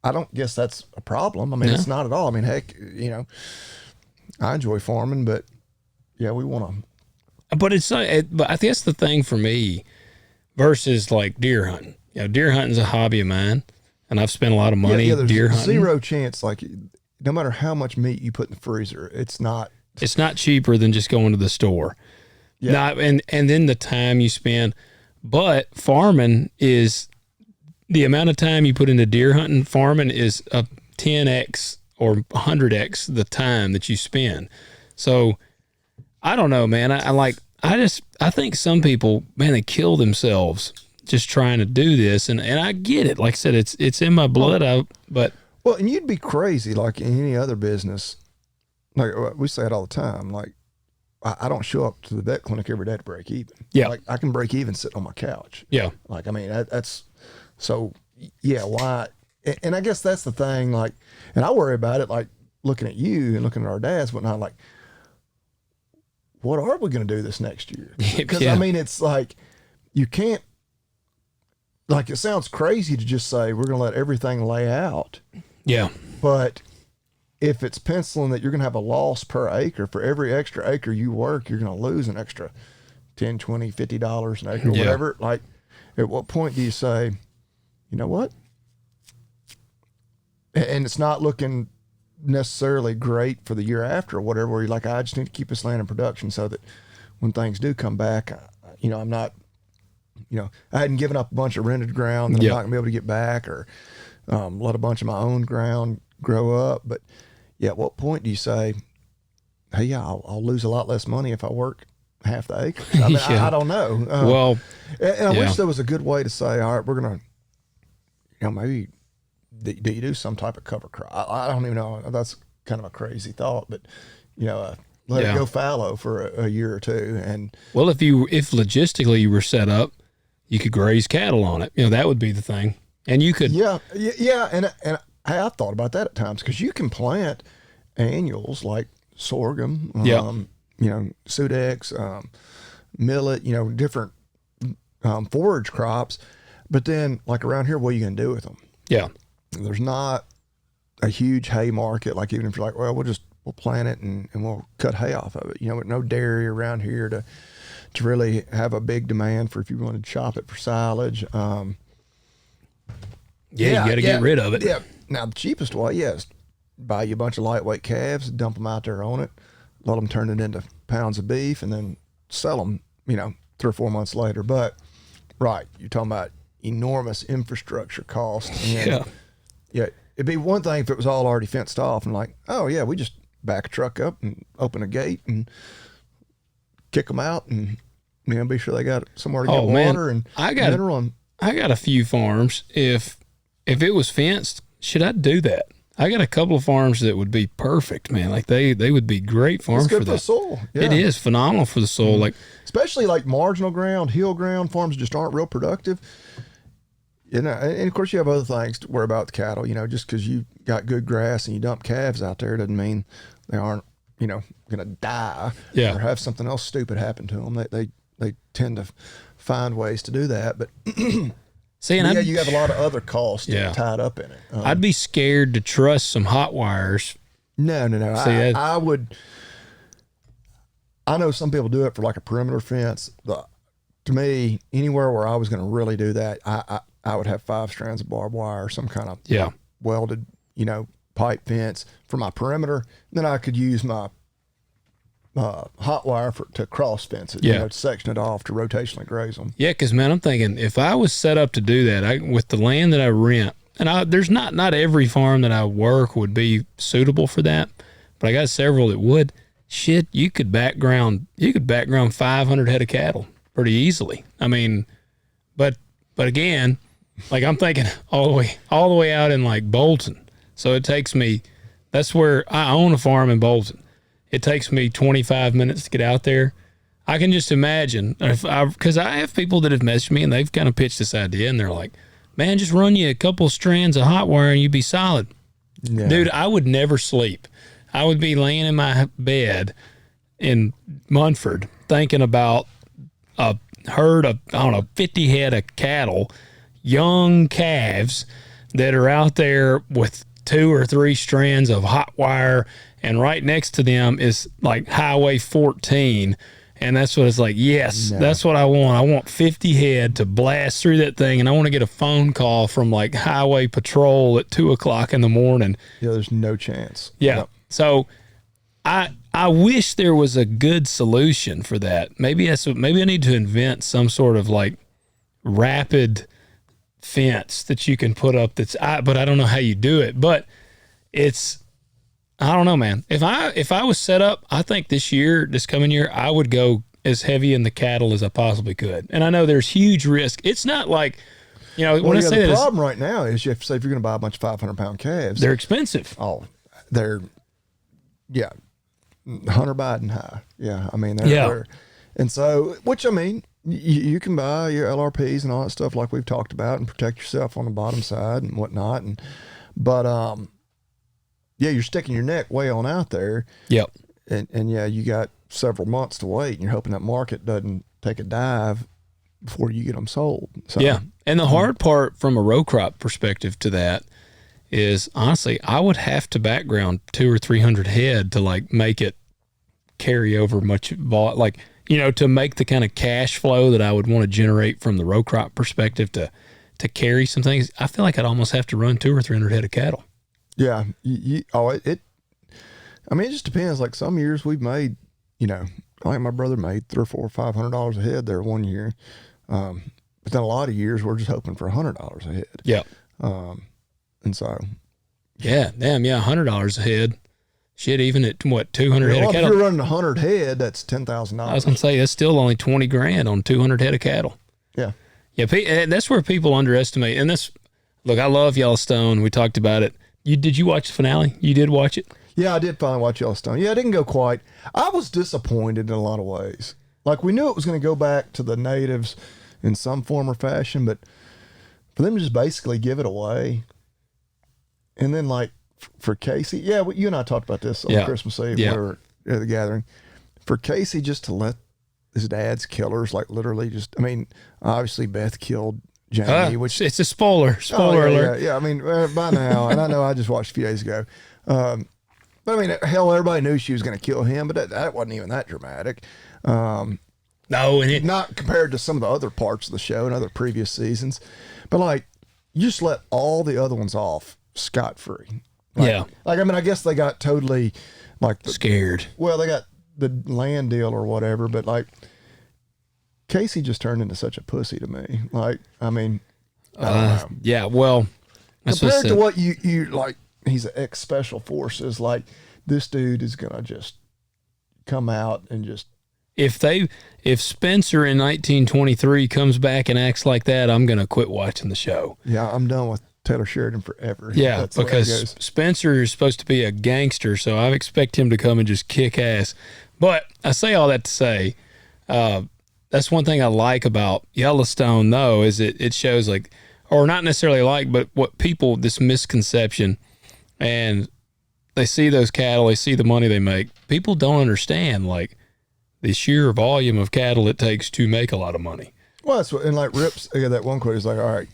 I don't guess that's a problem. It's not at all. Heck, I enjoy farming, but we want to. But but I think that's the thing for me versus like deer hunting. Deer hunting's a hobby of mine, and I've spent a lot of money deer hunting. Zero chance, like no matter how much meat you put in the freezer, it's not cheaper than just going to the store. Yeah. And then the time you spend. But farming is the amount of time you put into deer hunting. Farming is a 10x or 100x the time that you spend. So I don't know, man. I think some people, man, they kill themselves just trying to do this. And I get it. Like I said, it's in my blood. Well, and you'd be crazy like in any other business. Like we say it all the time. Like I don't show up to the vet clinic every day to break even. Yeah. Like I can break even sitting on my couch. Yeah. Like, I mean, that's so, yeah, why? And I guess that's the thing. Like, and I worry about it, like looking at you and looking at our dads, whatnot, like, what are we going to do this next year? Because I mean, it's like, you can't, like, it sounds crazy to just say, we're going to let everything lay out. Yeah. But if it's penciling that you're going to have a loss per acre, for every extra acre you work, you're going to lose an extra $10, $20, $50 an acre, or whatever. Like, at what point do you say, you know what? And it's not looking necessarily great for the year after or whatever, where you're like, I just need to keep this land in production so that when things do come back, I'm not, I hadn't given up a bunch of rented ground that I'm not going to be able to get back, or let a bunch of my own ground grow up. But at what point do you say, hey, yeah, I'll lose a lot less money if I work half the acres? I mean, I don't know. And I wish there was a good way to say, all right, we're going to, maybe do you do some type of cover crop? I don't even know. That's kind of a crazy thought, but let it go fallow for a year or two. And well, if logistically you were set up, you could graze cattle on it. That would be the thing. And you could, and I've thought about that at times, because you can plant annuals like sorghum, Sudex, millet, different forage crops. But then, like around here, what are you going to do with them? Yeah. There's not a huge hay market. Like, even if you're like, well, we'll plant it and we'll cut hay off of it. No dairy around here to really have a big demand for if you want to chop it for silage. You got to get rid of it. Yeah. Now, the cheapest way, is buy you a bunch of lightweight calves, dump them out there on it, let them turn it into pounds of beef, and then sell them, 3 or 4 months later. But, right, you're talking about enormous infrastructure cost. And it'd be one thing if it was all already fenced off and like, oh yeah, we just back a truck up and open a gate and kick them out and be sure they got somewhere to get water and mineral. I got a few farms. If it was fenced, should I do that? I got a couple of farms that would be perfect, man. Like they would be great farms for that. The soil. Yeah. It is phenomenal for the soil. Like, especially like marginal ground, hill ground farms just aren't real productive. And of course you have other things to worry about with cattle. Just because you got good grass and you dump calves out there doesn't mean they aren't, going to die or have something else stupid happen to them. They tend to find ways to do that, but. See, and you have a lot of other costs tied up in it. I'd be scared to trust some hot wires. No. See, I would. I know some people do it for like a perimeter fence. To me, anywhere where I was going to really do that, I would have 5 strands of barbed wire, some kind of welded, pipe fence for my perimeter. Then I could use my hot wire to cross fence it, to section it off to rotationally graze them. Yeah, because, man, I'm thinking if I was set up to do that, with the land that I rent, and there's not every farm that I work would be suitable for that, but I got several that would. Shit, you could background 500 head of cattle pretty easily. I mean, but again, like I'm thinking all the way out in like Bolton. So it takes me, that's where I own a farm in Bolton. It takes me 25 minutes to get out there. I can just imagine, because I have people that have messaged me and they've kind of pitched this idea and they're like, man, just run you a couple strands of hot wire and you'd be solid. Yeah. Dude, I would never sleep. I would be laying in my bed in Munford thinking about a herd of, 50 head of cattle, young calves that are out there with 2 or 3 strands of hot wire, and right next to them is like Highway 14. And that's what it's like. Yes, that's what I want. I want 50 head to blast through that thing, and I want to get a phone call from like Highway Patrol at 2:00 in the morning. Yeah, there's no chance. Yeah. Yep. So I I wish there was a good solution for that. Maybe I need to invent some sort of like rapid fence that you can put up. But I don't know how you do it. But I don't know, man. If I was set up, I think this coming year, I would go as heavy in the cattle as I possibly could. And I know there's huge risk. It's not like, when I say the that, problem right now is you have to say if you're going to buy a bunch of 500-pound calves, they're expensive. Oh, they're Hunter Biden high. Yeah, I mean, they're and so you can buy your LRPs and all that stuff like we've talked about and protect yourself on the bottom side and whatnot. But you're sticking your neck way on out there. Yep. And you got several months to wait, and you're hoping that market doesn't take a dive before you get them sold. So, yeah. And the hard part from a row crop perspective to that is, honestly, I would have to background 200 or 300 head to like make it carry over much, like, to make the kind of cash flow that I would want to generate from the row crop perspective to carry some things. I feel like I'd almost have to run 200 or 300 head of cattle. Yeah. It just depends. Like some years we've made, I think my brother made $300 or $400 or $500 a head there one year. But then a lot of years we're just hoping for $100 a head. Yeah. And so. Yeah. Damn. Yeah. $100 a head. Shit, even at what, 200 head of cattle? If you're running 100 head, that's $10,000. I was going to say, that's still only $20,000 on 200 head of cattle. Yeah. Yeah. That's where people underestimate. And look, I love Yellowstone. We talked about it. Did you watch the finale? You did watch it? Yeah, I did finally watch Yellowstone. Yeah, it didn't go quite. I was disappointed in a lot of ways. Like, we knew it was going to go back to the natives in some form or fashion, but for them to just basically give it away. And then, like, for Casey, you and I talked about this on Christmas Eve when we were at the gathering. For Casey just to let his dad's killers, like, literally just, obviously Beth killed Jamie, which it's a spoiler alert. Yeah, by now, and I know I just watched a few days ago. But hell, everybody knew she was going to kill him, but that wasn't even that dramatic. No, and not compared to some of the other parts of the show and other previous seasons. But like, you just let all the other ones off scot-free. I guess they got totally scared. Well, they got the land deal or whatever, but like, Casey just turned into such a pussy to me. Like, I don't know. Yeah, well, compared to what you like, he's an ex-special forces. Like, this dude is going to just come out and just. If Spencer in 1923 comes back and acts like that, I'm going to quit watching the show. Yeah, I'm done with Taylor Sheridan forever. Yeah, because Spencer is supposed to be a gangster, so I expect him to come and just kick ass. But I say all that to say, that's one thing I like about Yellowstone, though, is it shows like, or not necessarily like, but what people, this misconception, and they see those cattle, they see the money they make. People don't understand, like, the sheer volume of cattle it takes to make a lot of money. Well, that's what, and like Rips, that one quote is like, all right,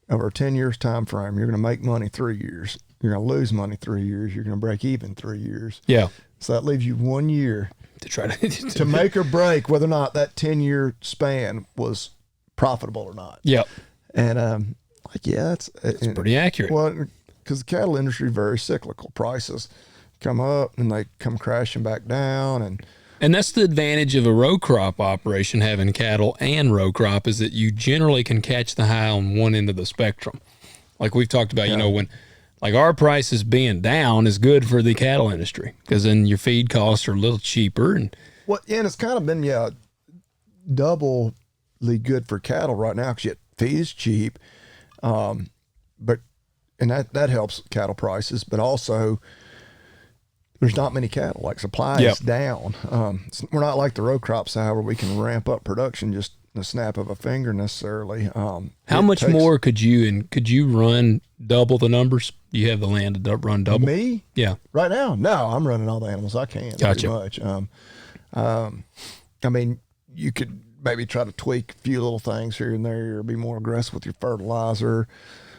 over a 10 years time frame, you're going to make money 3 years. You're going to lose money 3 years. You're going to break even 3 years. Yeah. So that leaves you 1 year to try to make or break whether or not that 10-year span was profitable or not. Yep. And it's pretty accurate. Well, because the cattle industry is very cyclical. Prices come up and they come crashing back down, and that's the advantage of a row crop operation, having cattle and row crop, is that you generally can catch the high on one end of the spectrum. Like we've talked about, when like our prices being down is good for the cattle industry because then your feed costs are a little cheaper. And it's kind of been, doubly good for cattle right now because feed is cheap. And that helps cattle prices, but also there's not many cattle. Like, supply is down. We're not like the row crop side where we can ramp up production just the snap of a finger necessarily. How much more could you run double the numbers? Do you have the land to run double? Me? Yeah. Right now? No, I'm running all the animals I can. Gotcha. Pretty much. You could maybe try to tweak a few little things here and there, or be more aggressive with your fertilizer,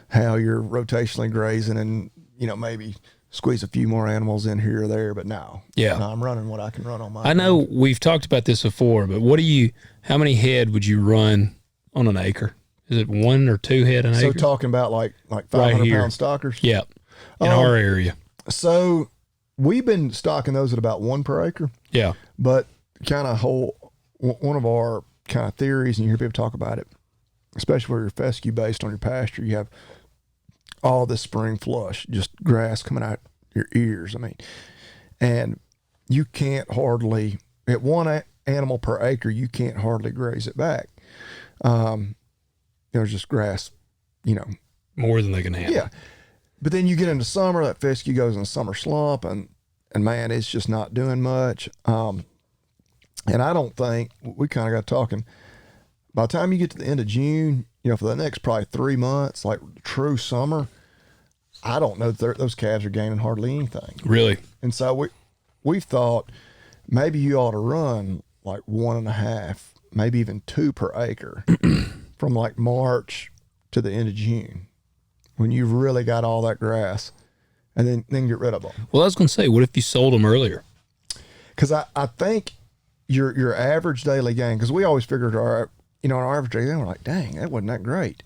how you're rotationally grazing, and maybe squeeze a few more animals in here or there, but no, I'm running what I can run on my. I know we've talked about this before, but how many head would you run on an acre? Is it 1 or 2 head an acre? So talking about like 500 pound stockers? Yeah, in our area. So we've been stocking those at about 1 per acre. Yeah. But kind of one of our kind of theories, and you hear people talk about it, especially where you're fescue based on your pasture, you have all this spring flush, just grass coming out your ears. I mean, and you can't hardly, at one animal per acre, you can't hardly graze it back. There's just grass, more than they can handle. Yeah. But then you get into summer, that fescue goes in a summer slump, and man, it's just not doing much. And I don't think, we kind of got talking, by the time you get to the end of June, for the next probably 3 months, like true summer, I don't know that those calves are gaining hardly anything. Really? And so we've thought maybe you ought to run like 1.5, maybe even 2 per acre from like March to the end of June, when you've really got all that grass, and then get rid of them. Well, I was going to say, what if you sold them earlier? Because I think your average daily gain, because we always figured our average daily gain, we're like, dang, that wasn't that great.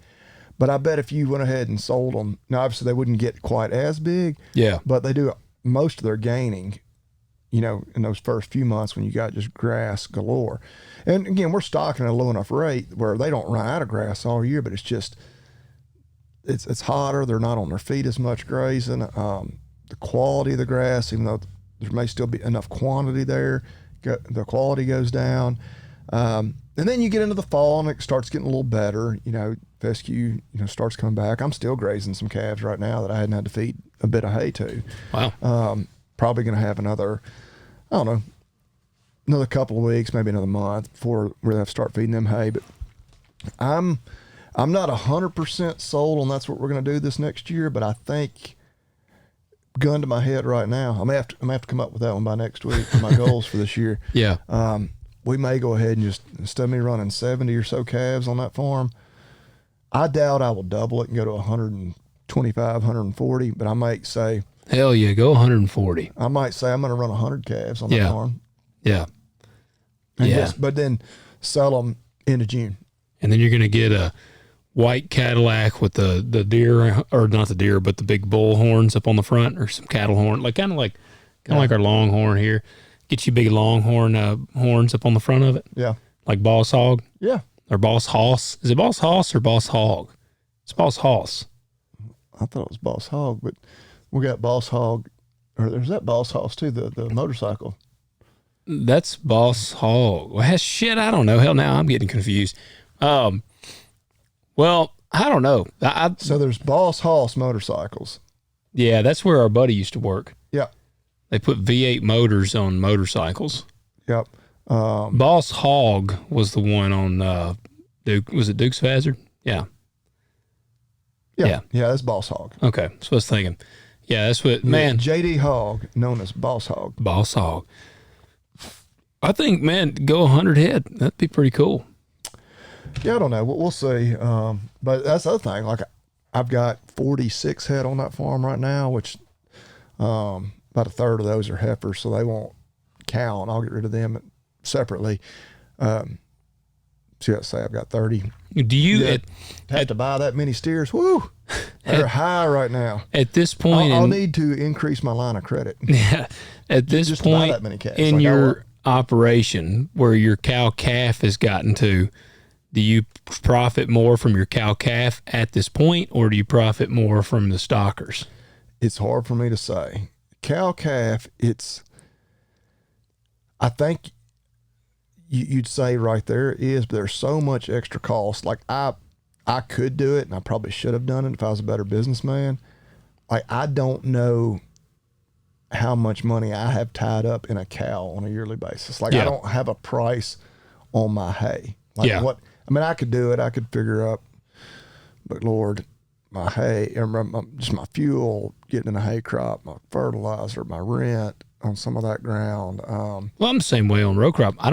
But I bet if you went ahead and sold them, now obviously they wouldn't get quite as big. Yeah. But they do most of their gaining, in those first few months when you got just grass galore. And again, we're stocking at a low enough rate where they don't run out of grass all year, but it's just, it's hotter. They're not on their feet as much grazing. The quality of the grass, even though there may still be enough quantity there, the quality goes down. And then you get into the fall and it starts getting a little better. Fescue, starts coming back. I'm still grazing some calves right now that I hadn't had to feed a bit of hay to. Wow. Probably going to have another couple of weeks, maybe another month before we have to start feeding them hay. But I'm not 100% sold on that's what we're going to do this next year, but I think, gun to my head right now, I'm gonna have to come up with that one by next week for my goals for this year. Yeah. We may go ahead and just, instead of me running 70 or so calves on that farm, I doubt I will double it and go to 125, 140, but I might say, hell yeah, go 140. I might say I'm going to run 100 calves on that farm. Yeah. But then sell them into June. And then you're going to get a white Cadillac with the deer, or not the deer, but the big bull horns up on the front, or some cattle horn, kind of like our longhorn here. Get you big longhorn horns up on the front of it. Yeah. Like Boss Hog. Yeah. Or Boss Hoss. Is it Boss Hoss or Boss Hog? It's Boss Hoss. I thought it was Boss Hog, but we got Boss Hog, or there's that Boss Hoss too, the motorcycle. That's Boss Hog. Well, shit, I don't know. Hell, now I'm getting confused. Well, I don't know. So there's Boss Hoss motorcycles. Yeah, that's where our buddy used to work. Yeah. They put V8 motors on motorcycles. Yep. Boss Hog was the one on Duke. Was it Dukes of Hazzard? Yeah. Yeah, that's Boss Hog. Okay, that's what I was thinking. Yeah, that's what, man. JD Hog, known as Boss Hog. Boss Hog. I think, man, go 100 head. That'd be pretty cool. Yeah, I don't know. We'll see. But that's the other thing. Like, I've got 46 head on that farm right now, which about a third of those are heifers, so they won't count. I'll get rid of them separately. So say I've got 30. Do you have to buy that many steers? Woo! They're high right now. At this point, I'll need to increase my line of credit. Yeah. At this just point to buy that many calves. in your operation, where your cow calf has gotten to, do you profit more from your cow calf at this point, or do you profit more from the stockers? It's hard for me to say. Cow calf, I think you'd say right there is, but there's so much extra cost. Like I could do it, and I probably should have done it if I was a better businessman. Like, I don't know how much money I have tied up in a cow on a yearly basis. Like, I don't have a price on my hay. Like I could do it. I could figure up, but Lord, my hay, or just my fuel, getting in a hay crop, my fertilizer, my rent on some of that ground. Well, I'm the same way on row crop. I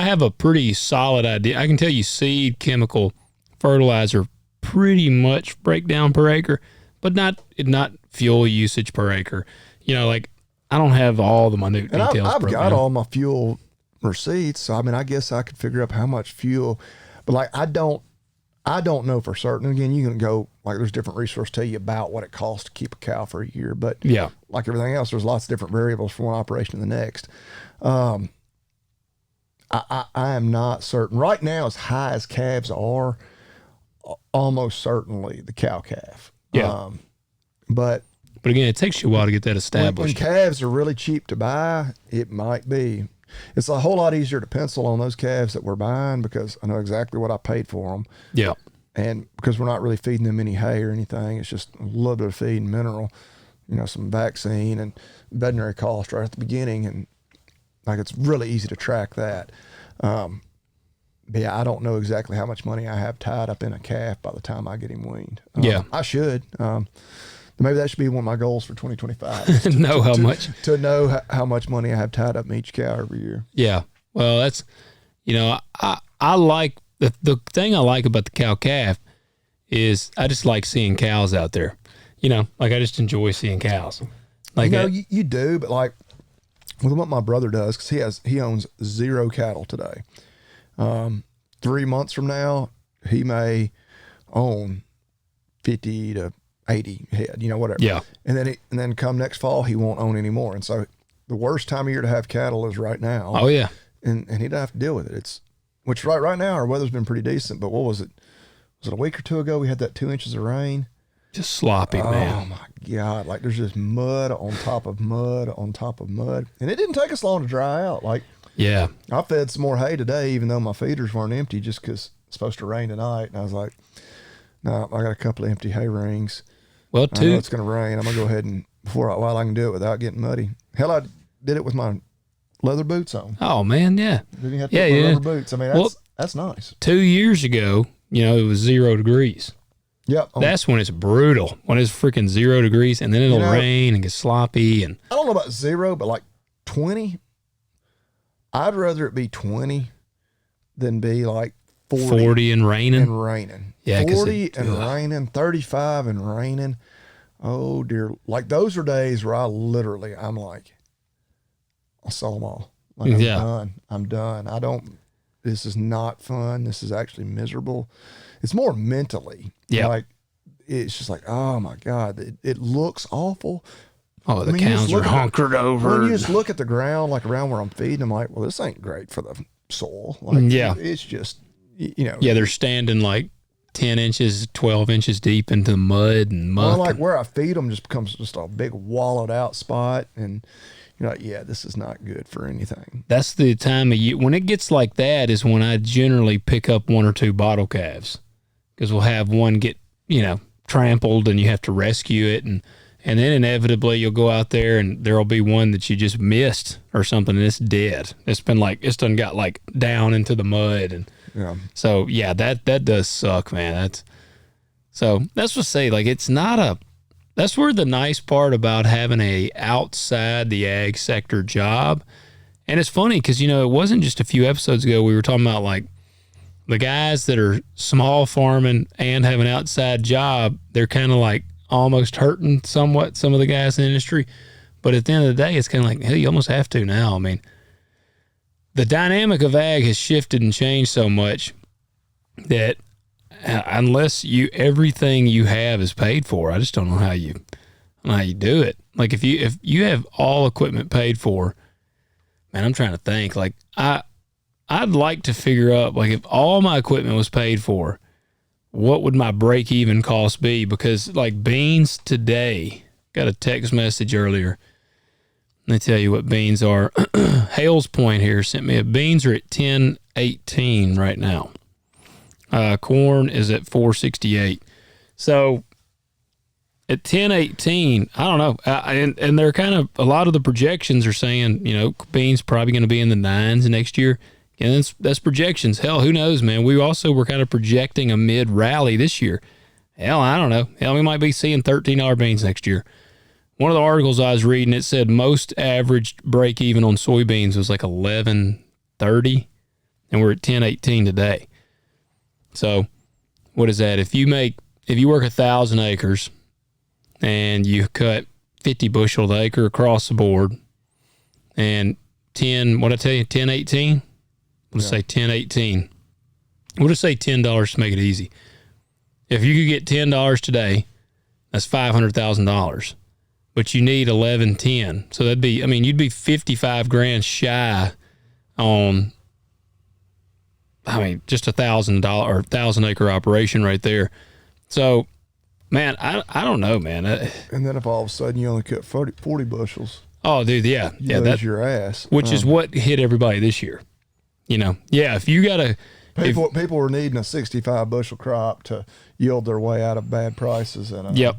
have a pretty solid idea. I can tell you seed, chemical, fertilizer, pretty much breakdown per acre, but not fuel usage per acre. I don't have all the minute details. I've got all my fuel receipts, so I guess I could figure up how much fuel, but I don't I don't know for certain. Again, you can go, like, there's different resources tell you about what it costs to keep a cow for a year. But yeah, like everything else, there's lots of different variables from one operation to the next. I am not certain. Right now, as high as calves are, almost certainly the cow-calf. Yeah. But again, it takes you a while to get that established. When calves are really cheap to buy, it might be. It's a whole lot easier to pencil on those calves that we're buying because I know exactly what I paid for them. Yeah. And because we're not really feeding them any hay or anything, it's just a little bit of feed and mineral, some vaccine and veterinary cost right at the beginning. And like, it's really easy to track that. But yeah, I don't know exactly how much money I have tied up in a calf by the time I get him weaned. Yeah. I should. Maybe that should be one of my goals for 2025. To know how much. To know how much money I have tied up in each cow every year. Yeah. Well, that's, I like, the thing I like about the cow-calf is I just like seeing cows out there. Like I just enjoy seeing cows. Like you do, but like with what my brother does, because he owns 0 cattle today. 3 months from now, he may own 50 to 80 head, whatever. Yeah. And then come next fall, he won't own any more. And so the worst time of year to have cattle is right now. Oh yeah. And he doesn't have to deal with it. Which right now our weather's been pretty decent, but what was it? Was it a week or two ago we had that 2 inches of rain? Just sloppy, man. Oh my God. Like there's just mud on top of mud on top of mud. And it didn't take us long to dry out. Like, yeah. I fed some more hay today, even though my feeders weren't empty, just because it's supposed to rain tonight. And I was like, no, I got a couple of empty hay rings. Well, I know it's going to rain. I'm going to go ahead and while I can do it without getting muddy. Hell, I did it with my leather boots on. Oh man, yeah. Didn't have to put leather boots. I mean, that's nice. 2 years ago, it was 0 degrees. Yep. That's when it's brutal. When it's freaking 0 degrees, and then it'll rain and get sloppy. And I don't know about 0, but like 20. I'd rather it be 20 than be like 40 and raining. Yeah, 40 and raining, 35 and raining. Oh dear. Like those are days where I'm like, I'll sell them all. Like I'm done. This is not fun. This is actually miserable. It's more mentally. Yeah. Like it's just like, oh my God, it looks awful. Oh, the cows are hunkered over. When you just look at the ground, like around where I'm feeding, I'm like, well, this ain't great for the soil. Like, it's just, Yeah, they're standing like 10 inches, 12 inches deep into the mud and muck. Well, like where I feed them just becomes just a big wallowed out spot. And you're like, yeah, this is not good for anything. That's the time of year. When it gets like that is when I generally pick up 1 or 2 bottle calves. Because we'll have one get, trampled and you have to rescue it. And then inevitably you'll go out there and there'll be one that you just missed or something and it's dead. It's been like, it's done got like down into the mud. And so, yeah, that does suck, man. That's what I say. Like, that's where the nice part about having a outside the ag sector job. And it's funny because, it wasn't just a few episodes ago we were talking about like the guys that are small farming and have an outside job. They're kind of like almost hurting somewhat, some of the guys in the industry. But at the end of the day, it's kind of like, hey, you almost have to now. I mean, the dynamic of ag has shifted and changed so much that unless everything you have is paid for, I just don't know how you do it. Like if you have all equipment paid for, man, I'm trying to think. Like I'd like to figure out, like, if all my equipment was paid for, what would my break-even cost be? Because, like, beans today, got a text message earlier. Let me tell you what beans are. Hales Point here sent me beans are at $10.18 right now. Corn is at $4.68. So, at $10.18, I don't know. And they're kind of, a lot of the projections are saying, beans probably going to be in the 9s next year. And that's projections. Hell, who knows, man? We also were kind of projecting a mid-rally this year. Hell, I don't know. Hell, we might be seeing $13 beans next year. One of the articles I was reading, it said most average break-even on soybeans was like $11.30, and we're at $10.18 today. So what is that? If you work 1,000 acres and you cut 50 bushel an acre across the board, and 10.18? We'll just say $10.18. We'll just say $10 to make it easy. If you could get $10 today, that's $500,000. But you need 1110. So that'd be, I mean, you'd be 55 grand shy on, I mean, just $1,000 or 1,000-acre operation right there. So, man, I don't know, man. And then if all of a sudden you only cut 40 bushels. Oh, dude, yeah. You lose your ass. Which is what hit everybody this year. You know, yeah, if you got to. People were needing a 65 bushel crop to yield their way out of bad prices. And Yep.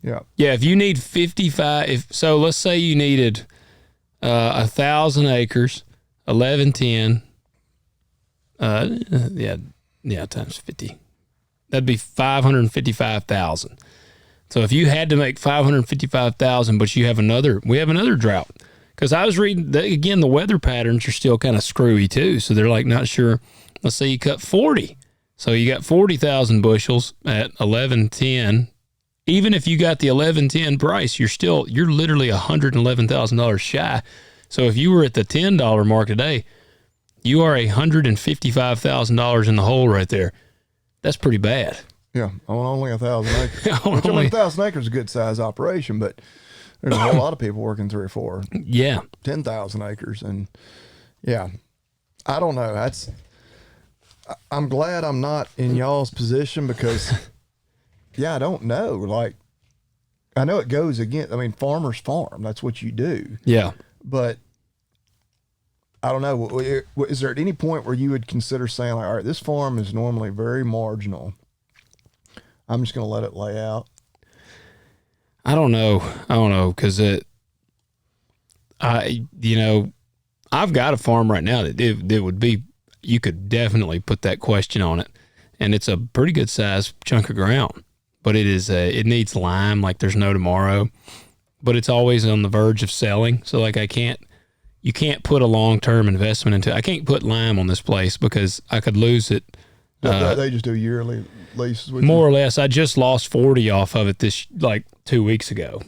Yeah. Yeah, if you need 55, so let's say you needed 1,000 acres, 1110, times 50. That'd be 555,000. So if you had to make 555,000, but we have another drought. Because I was reading that, again, the weather patterns are still kind of screwy too. So they're like not sure. Let's say you cut 40. So you got 40,000 bushels at 1110. Even if you got the 1110 price, you're literally $111,000 shy. So if you were at the $10 mark today, you are $155,000 in the hole right there. That's pretty bad. Yeah, on only 1,000 acres. Which, 1,000 acres is a good size operation, but there's a whole lot of people working 3 or 4. Yeah. 10,000 acres. And yeah, I don't know. I'm glad I'm not in y'all's position because, yeah, I don't know. Like, I know it goes against, I mean, farmers farm. That's what you do. Yeah. But I don't know. Is there at any point where you would consider saying, like, all right, this farm is normally very marginal. I'm just going to let it lay out? I don't know because I've got a farm right now that it would be, you could definitely put that question on it, and it's a pretty good size chunk of ground, but it needs lime like there's no tomorrow, but it's always on the verge of selling. So like you can't put a long-term investment into it. I can't put lime on this place because I could lose it. They just do yearly leases with more or less. I just lost 40 off of it 2 weeks ago.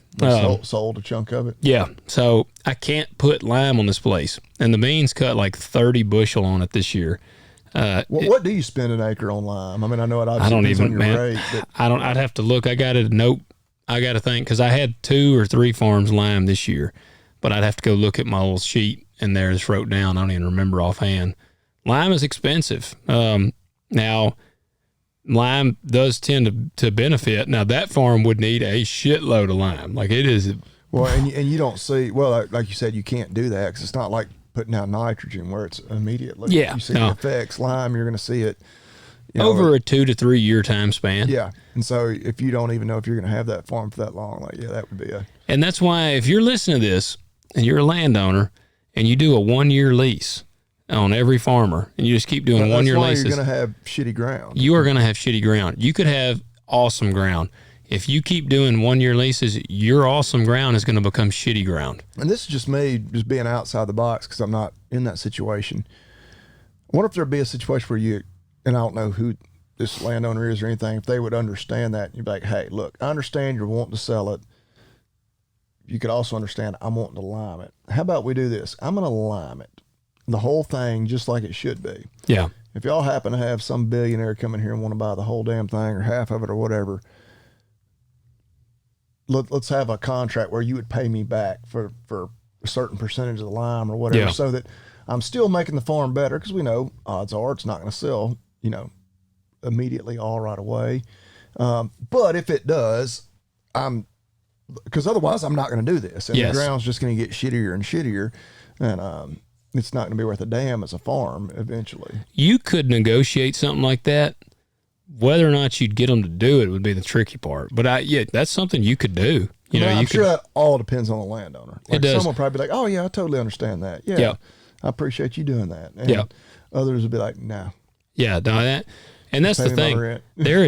Sold a chunk of it. Yeah. So I can't put lime on this place. And the beans cut like 30 bushel on it this year. What do you spend an acre on lime? I mean, I know it I don't depends even, on your man. rate, but I'd have to look. I got a note. I got to think because I had 2 or 3 farms lime this year, but I'd have to go look at my little sheet and there it's wrote down. I don't even remember offhand. Lime is expensive. Now, lime does tend to benefit. Now, that farm would need a shitload of lime. Like it is. Well, and you don't see, well, like you said, you can't do that because it's not like putting out nitrogen where it's immediately. Yeah. You see the effects. Lime, you're going to see it. Over a 2 to 3 year time span. Yeah. And so if you don't even know if you're going to have that farm for that long, like, yeah, that would be And that's why if you're listening to this and you're a landowner and you do a 1-year lease on every farmer, and you just keep doing 1-year leases. You're going to have shitty ground. You are going to have shitty ground. You could have awesome ground. If you keep doing 1-year leases, your awesome ground is going to become shitty ground. And this is just me just being outside the box because I'm not in that situation. I wonder if there'd be a situation where and I don't know who this landowner is or anything, if they would understand that. You'd be like, hey, look, I understand you're wanting to sell it. You could also understand I'm wanting to lime it. How about we do this? I'm going to lime it. The whole thing just like it should be. Yeah. If y'all happen to have some billionaire come in here and want to buy the whole damn thing or half of it or whatever, let's have a contract where you would pay me back for a certain percentage of the lime or whatever, so that I'm still making the farm better because we know odds are it's not going to sell, immediately all right away. But if it does, because otherwise I'm not going to do this. And the ground's just going to get shittier and shittier. And, it's not going to be worth a damn as a farm eventually. You could negotiate something like that. Whether or not you'd get them to do it would be the tricky part. But that's something you could do. I'm sure that all depends on the landowner. Like it does. Someone will probably be like, oh yeah, I totally understand that. Yeah. I appreciate you doing that. And others will be like, no. Yeah, no, and that's the thing. There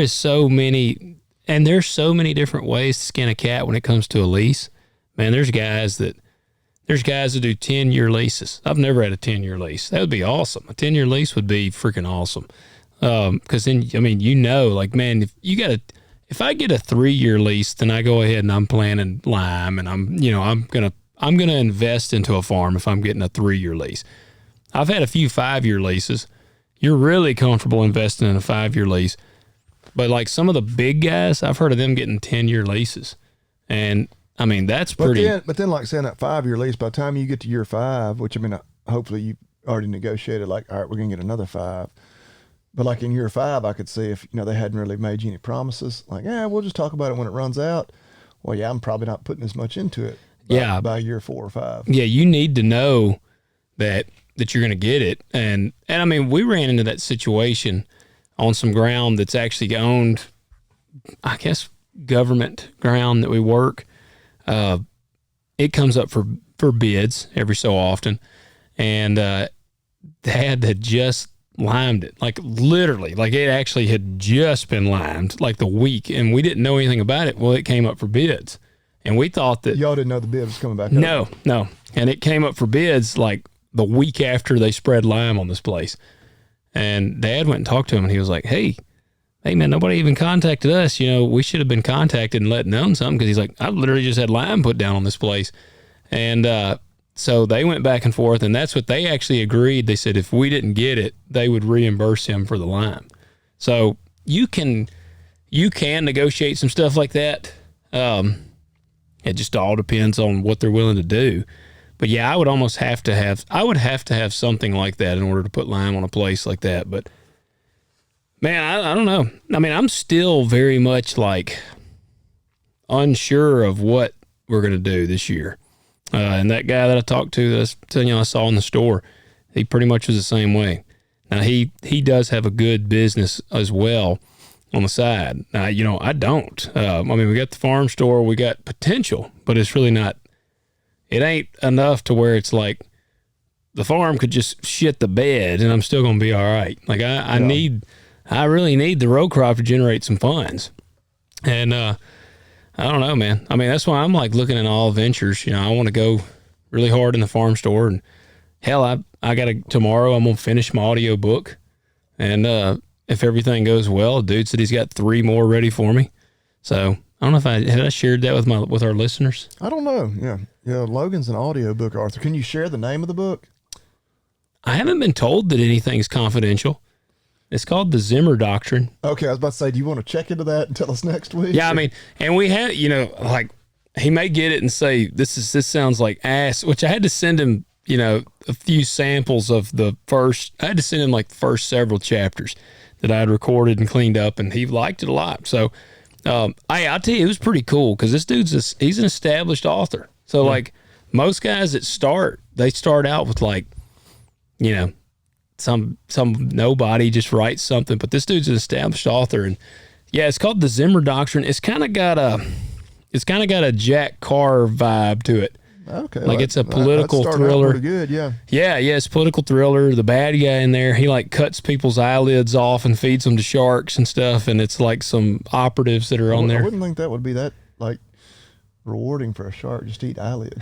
is so many, and there's so many different ways to skin a cat when it comes to a lease. Man, there's guys that do 10-year leases. I've never had a 10-year lease. That would be awesome. A 10-year lease would be freaking awesome. Because then, I mean, like, man, if I get a 3-year lease, then I go ahead and I'm planting lime, and I'm gonna invest into a farm if I'm getting a 3-year lease. I've had a few 5-year leases. You're really comfortable investing in a 5-year lease. But like some of the big guys, I've heard of them getting 10-year leases. And I mean, that's pretty. But then like saying that 5-year lease, by the time you get to year 5, which I mean, hopefully you already negotiated like, all right, we're going to get another 5. But like in year 5, I could see if, they hadn't really made you any promises, like, yeah, we'll just talk about it when it runs out. Well, yeah, I'm probably not putting as much into it by year 4 or 5. Yeah, you need to know that you're going to get it. And I mean, we ran into that situation on some ground that's actually owned, I guess, government ground that we work. It comes up for bids every so often. And Dad had just limed it, like literally, like it actually had just been limed like the week, and we didn't know anything about it. Well, it came up for bids, and we thought that y'all didn't know the bid was coming back up. No, and it came up for bids like the week after they spread lime on this place. And Dad went and talked to him, and he was like, hey man, nobody even contacted us. We should have been contacted and let known something, because he's like, I literally just had lime put down on this place. And so they went back and forth, and that's what they actually agreed. They said if we didn't get it, they would reimburse him for the lime. So you can negotiate some stuff like that. It just all depends on what they're willing to do. But yeah, I would have to have something like that in order to put lime on a place like that. But man, I don't know. I mean, I'm still very much like unsure of what we're going to do this year. And that guy that I talked to, that I was telling you I saw in the store, he pretty much was the same way. Now, he does have a good business as well on the side. Now, I don't. I mean, we got the farm store, we got potential, but it's really not, it ain't enough to where it's like the farm could just shit the bed and I'm still going to be all right. Like I really need the row crop to generate some funds. And, I don't know, man. I mean, that's why I'm like looking at all ventures. I want to go really hard in the farm store, and hell, I got tomorrow I'm going to finish my audio book. And, if everything goes well, dude said he's got 3 more ready for me. So I don't know if I shared that with our listeners. I don't know. Yeah. Logan's an audio book author. Can you share the name of the book? I haven't been told that anything's confidential. It's called the Zimmer Doctrine. Okay, I was about to say, do you want to check into that and tell us next week? Yeah, I mean, and we had, like, he may get it and say, this sounds like ass, which I had to send him, a few samples of I had to send him like the first several chapters that I had recorded and cleaned up, and he liked it a lot. So, I'll tell you, it was pretty cool, because this dude's he's an established author. So, like, most guys that they start out with like, some nobody just writes something, but this dude's an established author, and yeah, it's called the Zimmer Doctrine. It's kind of got a Jack Carr vibe to it. Okay, like it's a political thriller. Pretty good, yeah. Yeah, it's a political thriller. The bad guy in there, he like cuts people's eyelids off and feeds them to sharks and stuff, and it's like some operatives that are on there. I wouldn't think that would be that like rewarding for a shark, just to eat eyelids.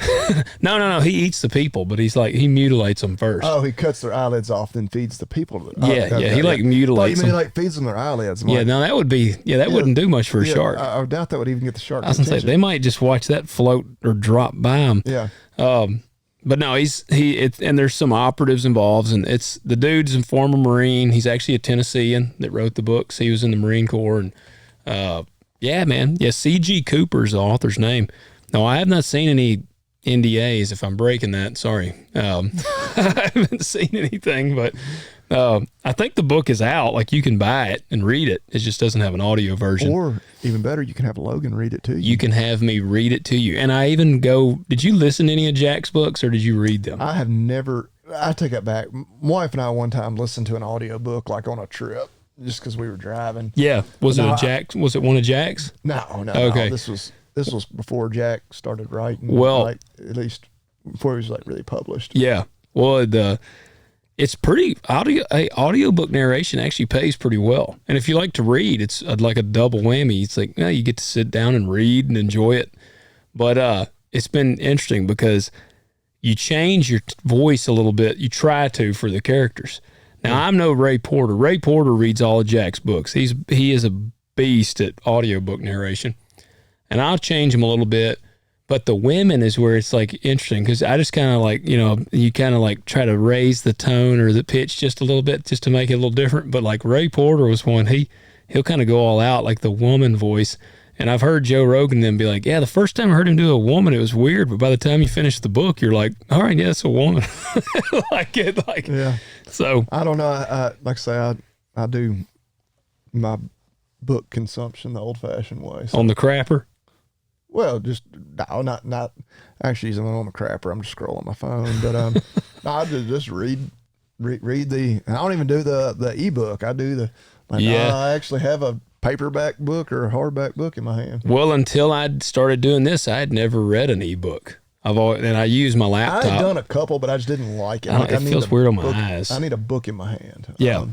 No. He eats the people, but he mutilates them first. Oh, he cuts their eyelids off, then feeds the people. He like mutilates them. He like feeds them their eyelids. That would be, that wouldn't do much for a shark. I doubt that would even get the shark. I was gonna say, they might just watch that float or drop by him. Yeah. But no, and there's some operatives involved, and it's the dude's a former Marine. He's actually a Tennessean that wrote the books. He was in the Marine Corps, and yeah, man. Yeah, C.G. Cooper's the author's name. No, I have not seen any NDAs. If I'm breaking that, sorry. I haven't seen anything, but I think the book is out. Like, you can buy it and read it. It just doesn't have an audio version. Or even better, you can have Logan read it to you. You can have me read it to you. And I even did you listen to any of Jack's books, or did you read them? I have never. I take that back. My wife and I one time listened to an audio book like on a trip, just because we were driving. Yeah. Was it was it one of Jack's? No. Okay. No, this was before Jack started writing. Well, like, at least before he was like really published. Yeah. Well, it's pretty audiobook narration actually pays pretty well. And if you like to read, it's like a double whammy. It's like, you get to sit down and read and enjoy it. But it's been interesting because you change your voice a little bit. You try to for the characters. Now, I'm no Ray Porter. Ray Porter reads all of Jack's books. He is a beast at audiobook narration. And I'll change him a little bit. But the women is where it's like interesting, because I just kind of like, you kind of like try to raise the tone or the pitch just a little bit just to make it a little different. But like Ray Porter was one, he he'll kind of go all out like the woman voice. And I've heard Joe Rogan then be like, yeah, the first time I heard him do a woman, it was weird. But by the time you finish the book, you're like, all right, yeah, it's a woman. Yeah. So I don't know. Like I say, I do my book consumption the old fashioned way. So. On the crapper? Well, just no, not actually using on the crapper. I'm just scrolling my phone, but no, I just read the. I don't even do the ebook. I do the. I actually have a paperback book or a hardback book in my hand. Well, until I started doing this, I had never read an ebook. And I use my laptop. I had done a couple, but I just didn't like it. It feels weird on my eyes. I need a book in my hand. Yeah,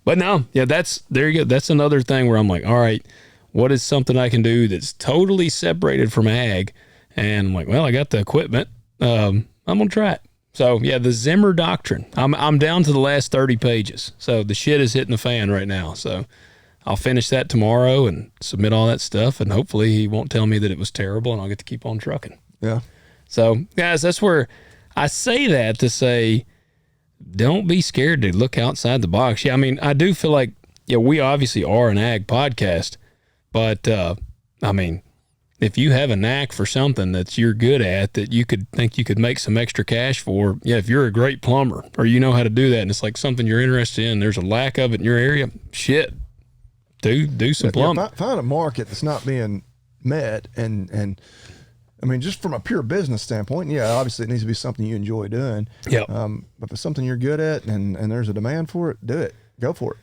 but no, yeah, there you go. That's another thing where I'm like, all right, what is something I can do that's totally separated from ag? And I'm like, well, I got the equipment. I'm gonna try it. So yeah, the Zimmer Doctrine. I'm down to the last 30 pages. So the shit is hitting the fan right now. So I'll finish that tomorrow and submit all that stuff, and hopefully he won't tell me that it was terrible, and I'll get to keep on trucking. Yeah. So guys, that's where I say that to say, don't be scared to look outside the box. Yeah, I mean, I do feel like, yeah, we obviously are an ag podcast, but I mean, if you have a knack for something that you're good at that you could think you could make some extra cash for, yeah, if you're a great plumber or you know how to do that and it's like something you're interested in, there's a lack of it in your area, shit, do some plumbing. Find a market that's not being met, and I mean, just from a pure business standpoint, yeah, obviously it needs to be something you enjoy doing. Yeah. But if it's something you're good at and there's a demand for it, do it. Go for it.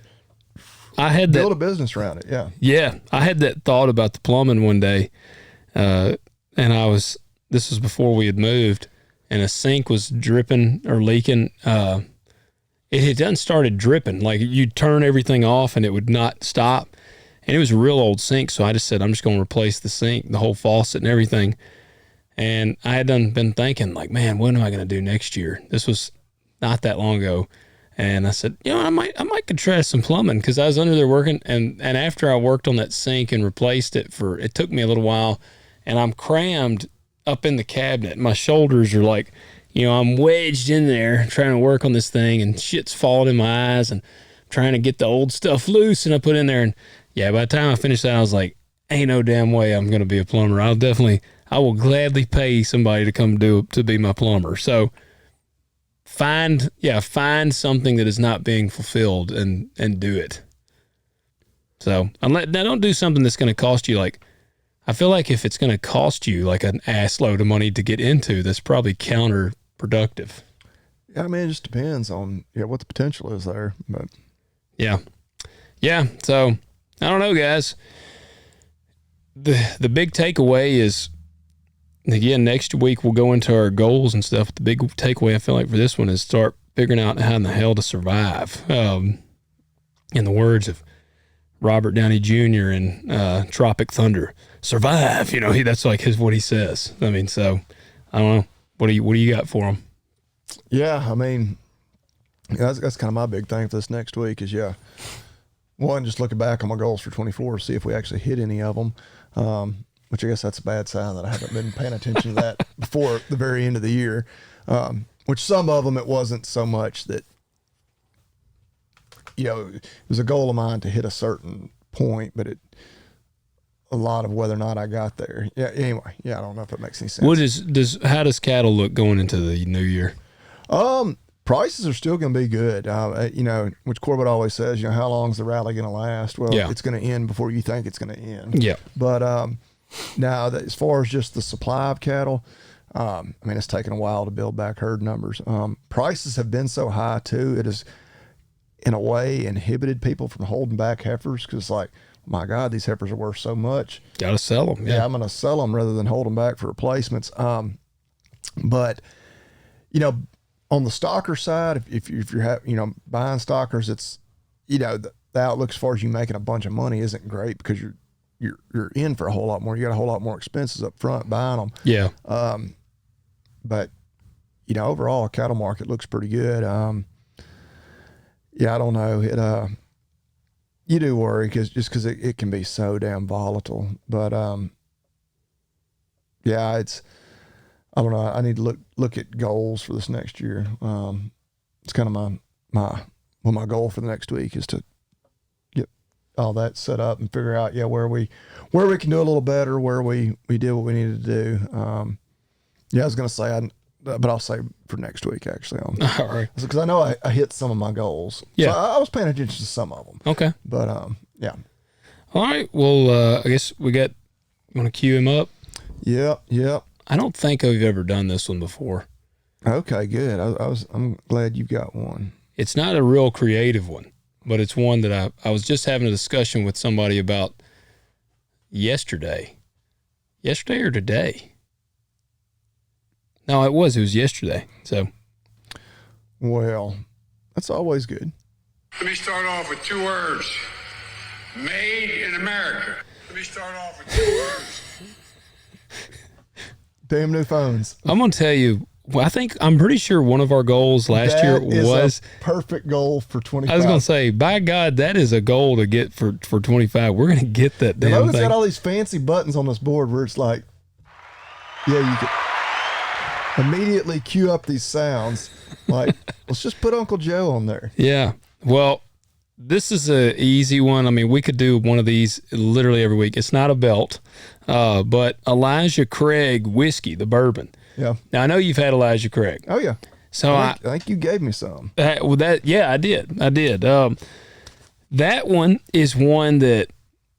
I had build a business around it. Yeah. Yeah. I had that thought about the plumbing one day. And this was before we had moved, and a sink was dripping or leaking. It had done started dripping. Like you'd turn everything off and it would not stop. And it was a real old sink. So I just said, I'm just going to replace the sink, the whole faucet and everything. And I had been thinking like, man, what am I going to do next year? This was not that long ago. And I said, I might could try some plumbing, because I was under there working. And after I worked on that sink and replaced it it took me a little while, and I'm crammed up in the cabinet. My shoulders are like, I'm wedged in there trying to work on this thing, and shit's falling in my eyes, and trying to get the old stuff loose and I put in there. And yeah, by the time I finished that, I was like, ain't no damn way I'm going to be a plumber. I will gladly pay somebody to come to be my plumber. So find something that is not being fulfilled and do it. So now don't do something that's going to cost you, like, I feel like if it's going to cost you like an ass load of money to get into, that's probably counterproductive. Yeah, I mean, it just depends on what the potential is there. But yeah. So I don't know, guys. The big takeaway is, again, next week we'll go into our goals and stuff. The big takeaway I feel like for this one is start figuring out how in the hell to survive. In the words of Robert Downey Jr. in Tropic Thunder, survive. That's like what he says. I mean, so I don't know. What do you got for him? Yeah, I mean, that's kind of my big thing for this next week is, one, just looking back on my goals for 24, see if we actually hit any of them, which I guess that's a bad sign that I haven't been paying attention to that before the very end of the year, which some of them it wasn't so much that, it was a goal of mine to hit a certain point, but a lot of whether or not I got there. Yeah. Anyway. Yeah. I don't know if it makes any sense. How does cattle look going into the new year? Prices are still going to be good. Which Corbett always says, how long is the rally going to last? Well, it's going to end before you think it's going to end. Yeah. But, now as far as just the supply of cattle, it's taken a while to build back herd numbers. Prices have been so high too. It has, in a way, inhibited people from holding back heifers. Cause like, my God, these heifers are worth so much. Got to sell them. Yeah. I'm going to sell them rather than hold them back for replacements. But on the stocker side, if you're buying stockers, it's, the outlook as far as you making a bunch of money isn't great, because you're in for a whole lot more. You got a whole lot more expenses up front buying them. Yeah. But overall, cattle market looks pretty good. I don't know. You do worry because it can be so damn volatile. But I don't know. I need to look at goals for this next year. It's kind of my goal for the next week is to all that set up and figure out, where we can do a little better, where we did what we needed to do. I was going to say, but I'll say for next week, actually. All right. Because I know I hit some of my goals. Yeah. So I was paying attention to some of them. Okay. But, yeah. All right. Well, I guess want to cue him up? Yep. I don't think I've ever done this one before. Okay, good. I'm glad you got one. It's not a real creative one, but it's one that I was just having a discussion with somebody about yesterday. Yesterday or today? No, it was yesterday. So, well, that's always good. Let me start off with 2 words. Made in America. Let me start off with 2 words. Damn new phones. I'm going to tell you, I'm pretty sure one of our goals last year was a perfect goal for 25. I was going to say, by God, that is a goal to get for 25. We're going to get that damn Logan's thing. got all these fancy buttons on this board where it's like, you could immediately cue up these sounds. Like, let's just put Uncle Joe on there. Yeah. Well, this is an easy one. I mean, we could do one of these literally every week. It's not a belt, but Elijah Craig whiskey, the bourbon. Yeah. Now, I know you've had Elijah Craig. Oh, yeah. So I think you gave me some. I did. That one is one that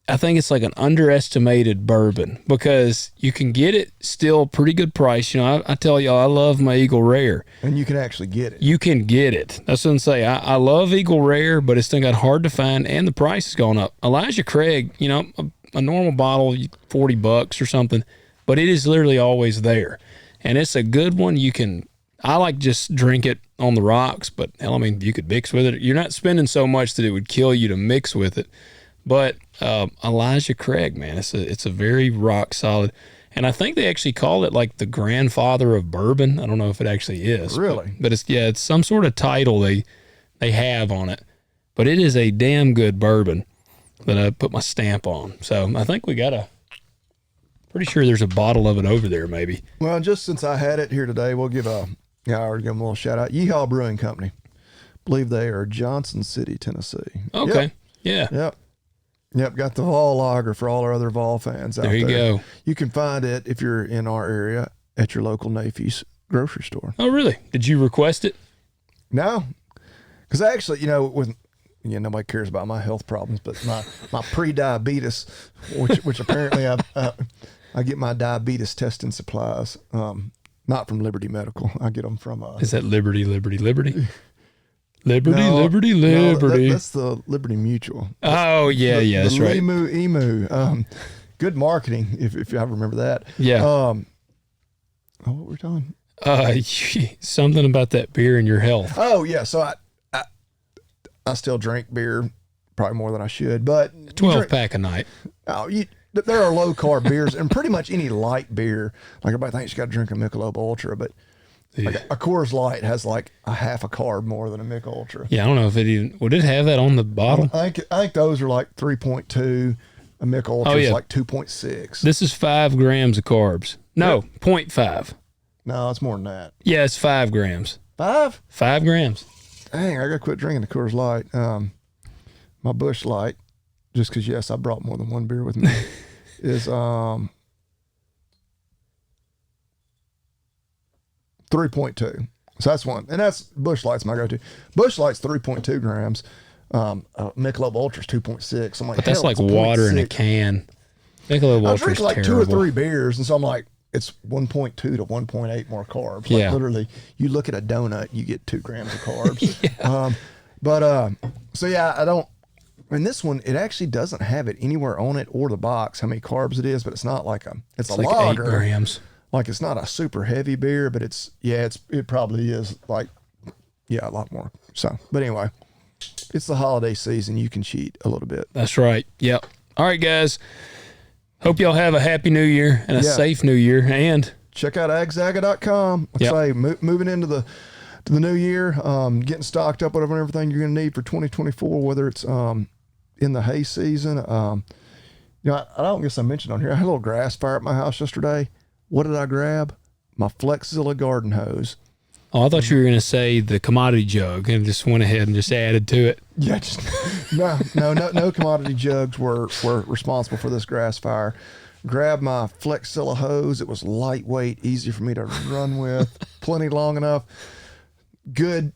I think it's like an underestimated bourbon because you can get it still pretty good price. I tell y'all, I love my Eagle Rare. And you can actually get it. You can get it. That's what I'm saying. I love Eagle Rare, but it's still got hard to find, and the price has gone up. Elijah Craig, a normal bottle, $40 or something, but it is literally always there. And it's a good one. I like just drink it on the rocks, but hell, I mean, you could mix with it. You're not spending so much that it would kill you to mix with it. But Elijah Craig, man, it's a very rock solid. And I think they actually call it like the grandfather of bourbon. I don't know if it actually is. Really? But it's some sort of title they have on it. But it is a damn good bourbon that I put my stamp on. So I think pretty sure there's a bottle of it over there maybe. Well, just since I had it here today, we'll give I already give them a little shout out. Yeehaw Brewing Company. Believe they are Johnson City, Tennessee. Okay. Yep. Yeah. Yep, got the Vol Lager for all our other Vol fans out there. There you go. You can find it, if you're in our area, at your local Nafy's grocery store. Oh, really? Did you request it? No. Because actually, nobody cares about my health problems, but my pre-diabetes, which apparently I get my diabetes testing supplies, not from Liberty Medical. I get them from... Is that Liberty? Liberty, no, Liberty. That's the Liberty Mutual. Oh, yeah, that's right. Emu. Good marketing, if I remember that. Yeah. What were we talking? Something about that beer and your health. Oh, yeah. So I still drink beer probably more than I should, but 12-pack a night. Oh, there are low-carb beers, and pretty much any light beer. Like everybody thinks you got to drink a Michelob Ultra, but like a Coors Light has like a half a carb more than a Mick Ultra. Yeah, I don't know if it even would it have that on the bottle. I think those are like 3.2. A Mick Ultra is like 2.6. This is 5 grams of carbs. No, 0.5. No, it's more than that. Yeah, it's 5 grams. 5? 5 grams. Dang, I got to quit drinking the Coors Light. My Busch Light, just because, yes, I brought more than one beer with me, is 3.2. So that's one. And that's Busch Light's my go-to. Busch Light's 3.2 grams. Michelob Ultra's 2.6. I'm like, but that's like water in a can. Michelob Ultra's I drink like terrible. 2 or 3 beers, and so I'm like, it's 1.2 to 1.8 more carbs. Like literally, you look at a donut, you get 2 grams of carbs. So yeah, I don't. And this one, it actually doesn't have it anywhere on it or the box how many carbs it is, but it's not like it's a like lager. 8 grams. Like it's not a super heavy beer, but it probably is like a lot more. So, but anyway, it's the holiday season. You can cheat a little bit. That's right. Yep. All right, guys. Hope y'all have a happy new year and a safe new year. And check out agzaga.com. Like I say, moving into the new year, getting stocked up, whatever everything you're going to need for 2024, whether it's in the hay season. I don't guess I mentioned on here, I had a little grass fire at my house yesterday. What did I grab? My Flexzilla garden hose. Oh, I thought you were going to say the commodity jug and just went ahead and just added to it. Yeah, just no commodity jugs were responsible for this grass fire. Grabbed my Flexzilla hose. It was lightweight, easy for me to run with, plenty long enough. Good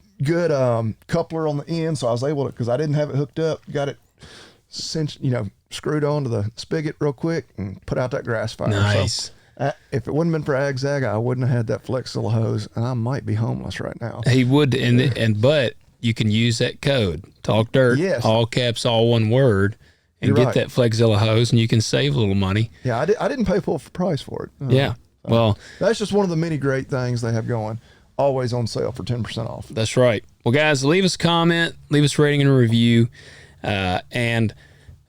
coupler on the end, so I was able to, because I didn't have it hooked up, got it cinched, screwed onto the spigot real quick and put out that grass fire. Nice. So, if it wouldn't have been for Ag Zag, I wouldn't have had that Flexzilla hose, and I might be homeless right now. He would, but you can use that code, Talk Dirt, yes. all caps, all one word, and You're get right. that Flexzilla hose, and you can save a little money. Yeah, I didn't pay full price for it. Yeah. So Well, that's just one of the many great things they have going. Always on sale for 10% off. that's right. Well, guys, leave us a comment, leave us a rating and a review, and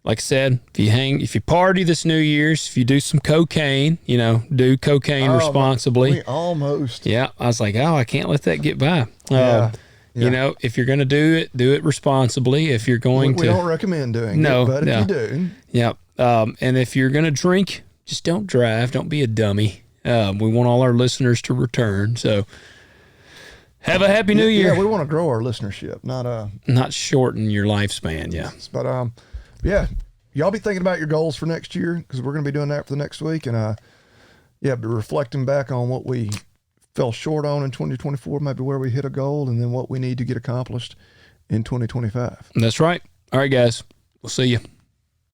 like I said, if you party this New Year's, if you do some cocaine, do cocaine responsibly. We almost. Yeah, I was like, I can't let that get by. Yeah. If you're going to do it responsibly. If you're going We to, don't recommend doing it, but if you do. yeah. And if you're going to drink, just don't drive. Don't be a dummy. We want all our listeners to return. So have a happy New Year. Yeah, we want to grow our listenership, Not shorten your lifespan. Yeah. But yeah, y'all be thinking about your goals for next year, because we're going to be doing that for the next week, and be reflecting back on what we fell short on in 2024, maybe where we hit a goal, and then what we need to get accomplished in 2025. That's right. All right, guys. We'll see you.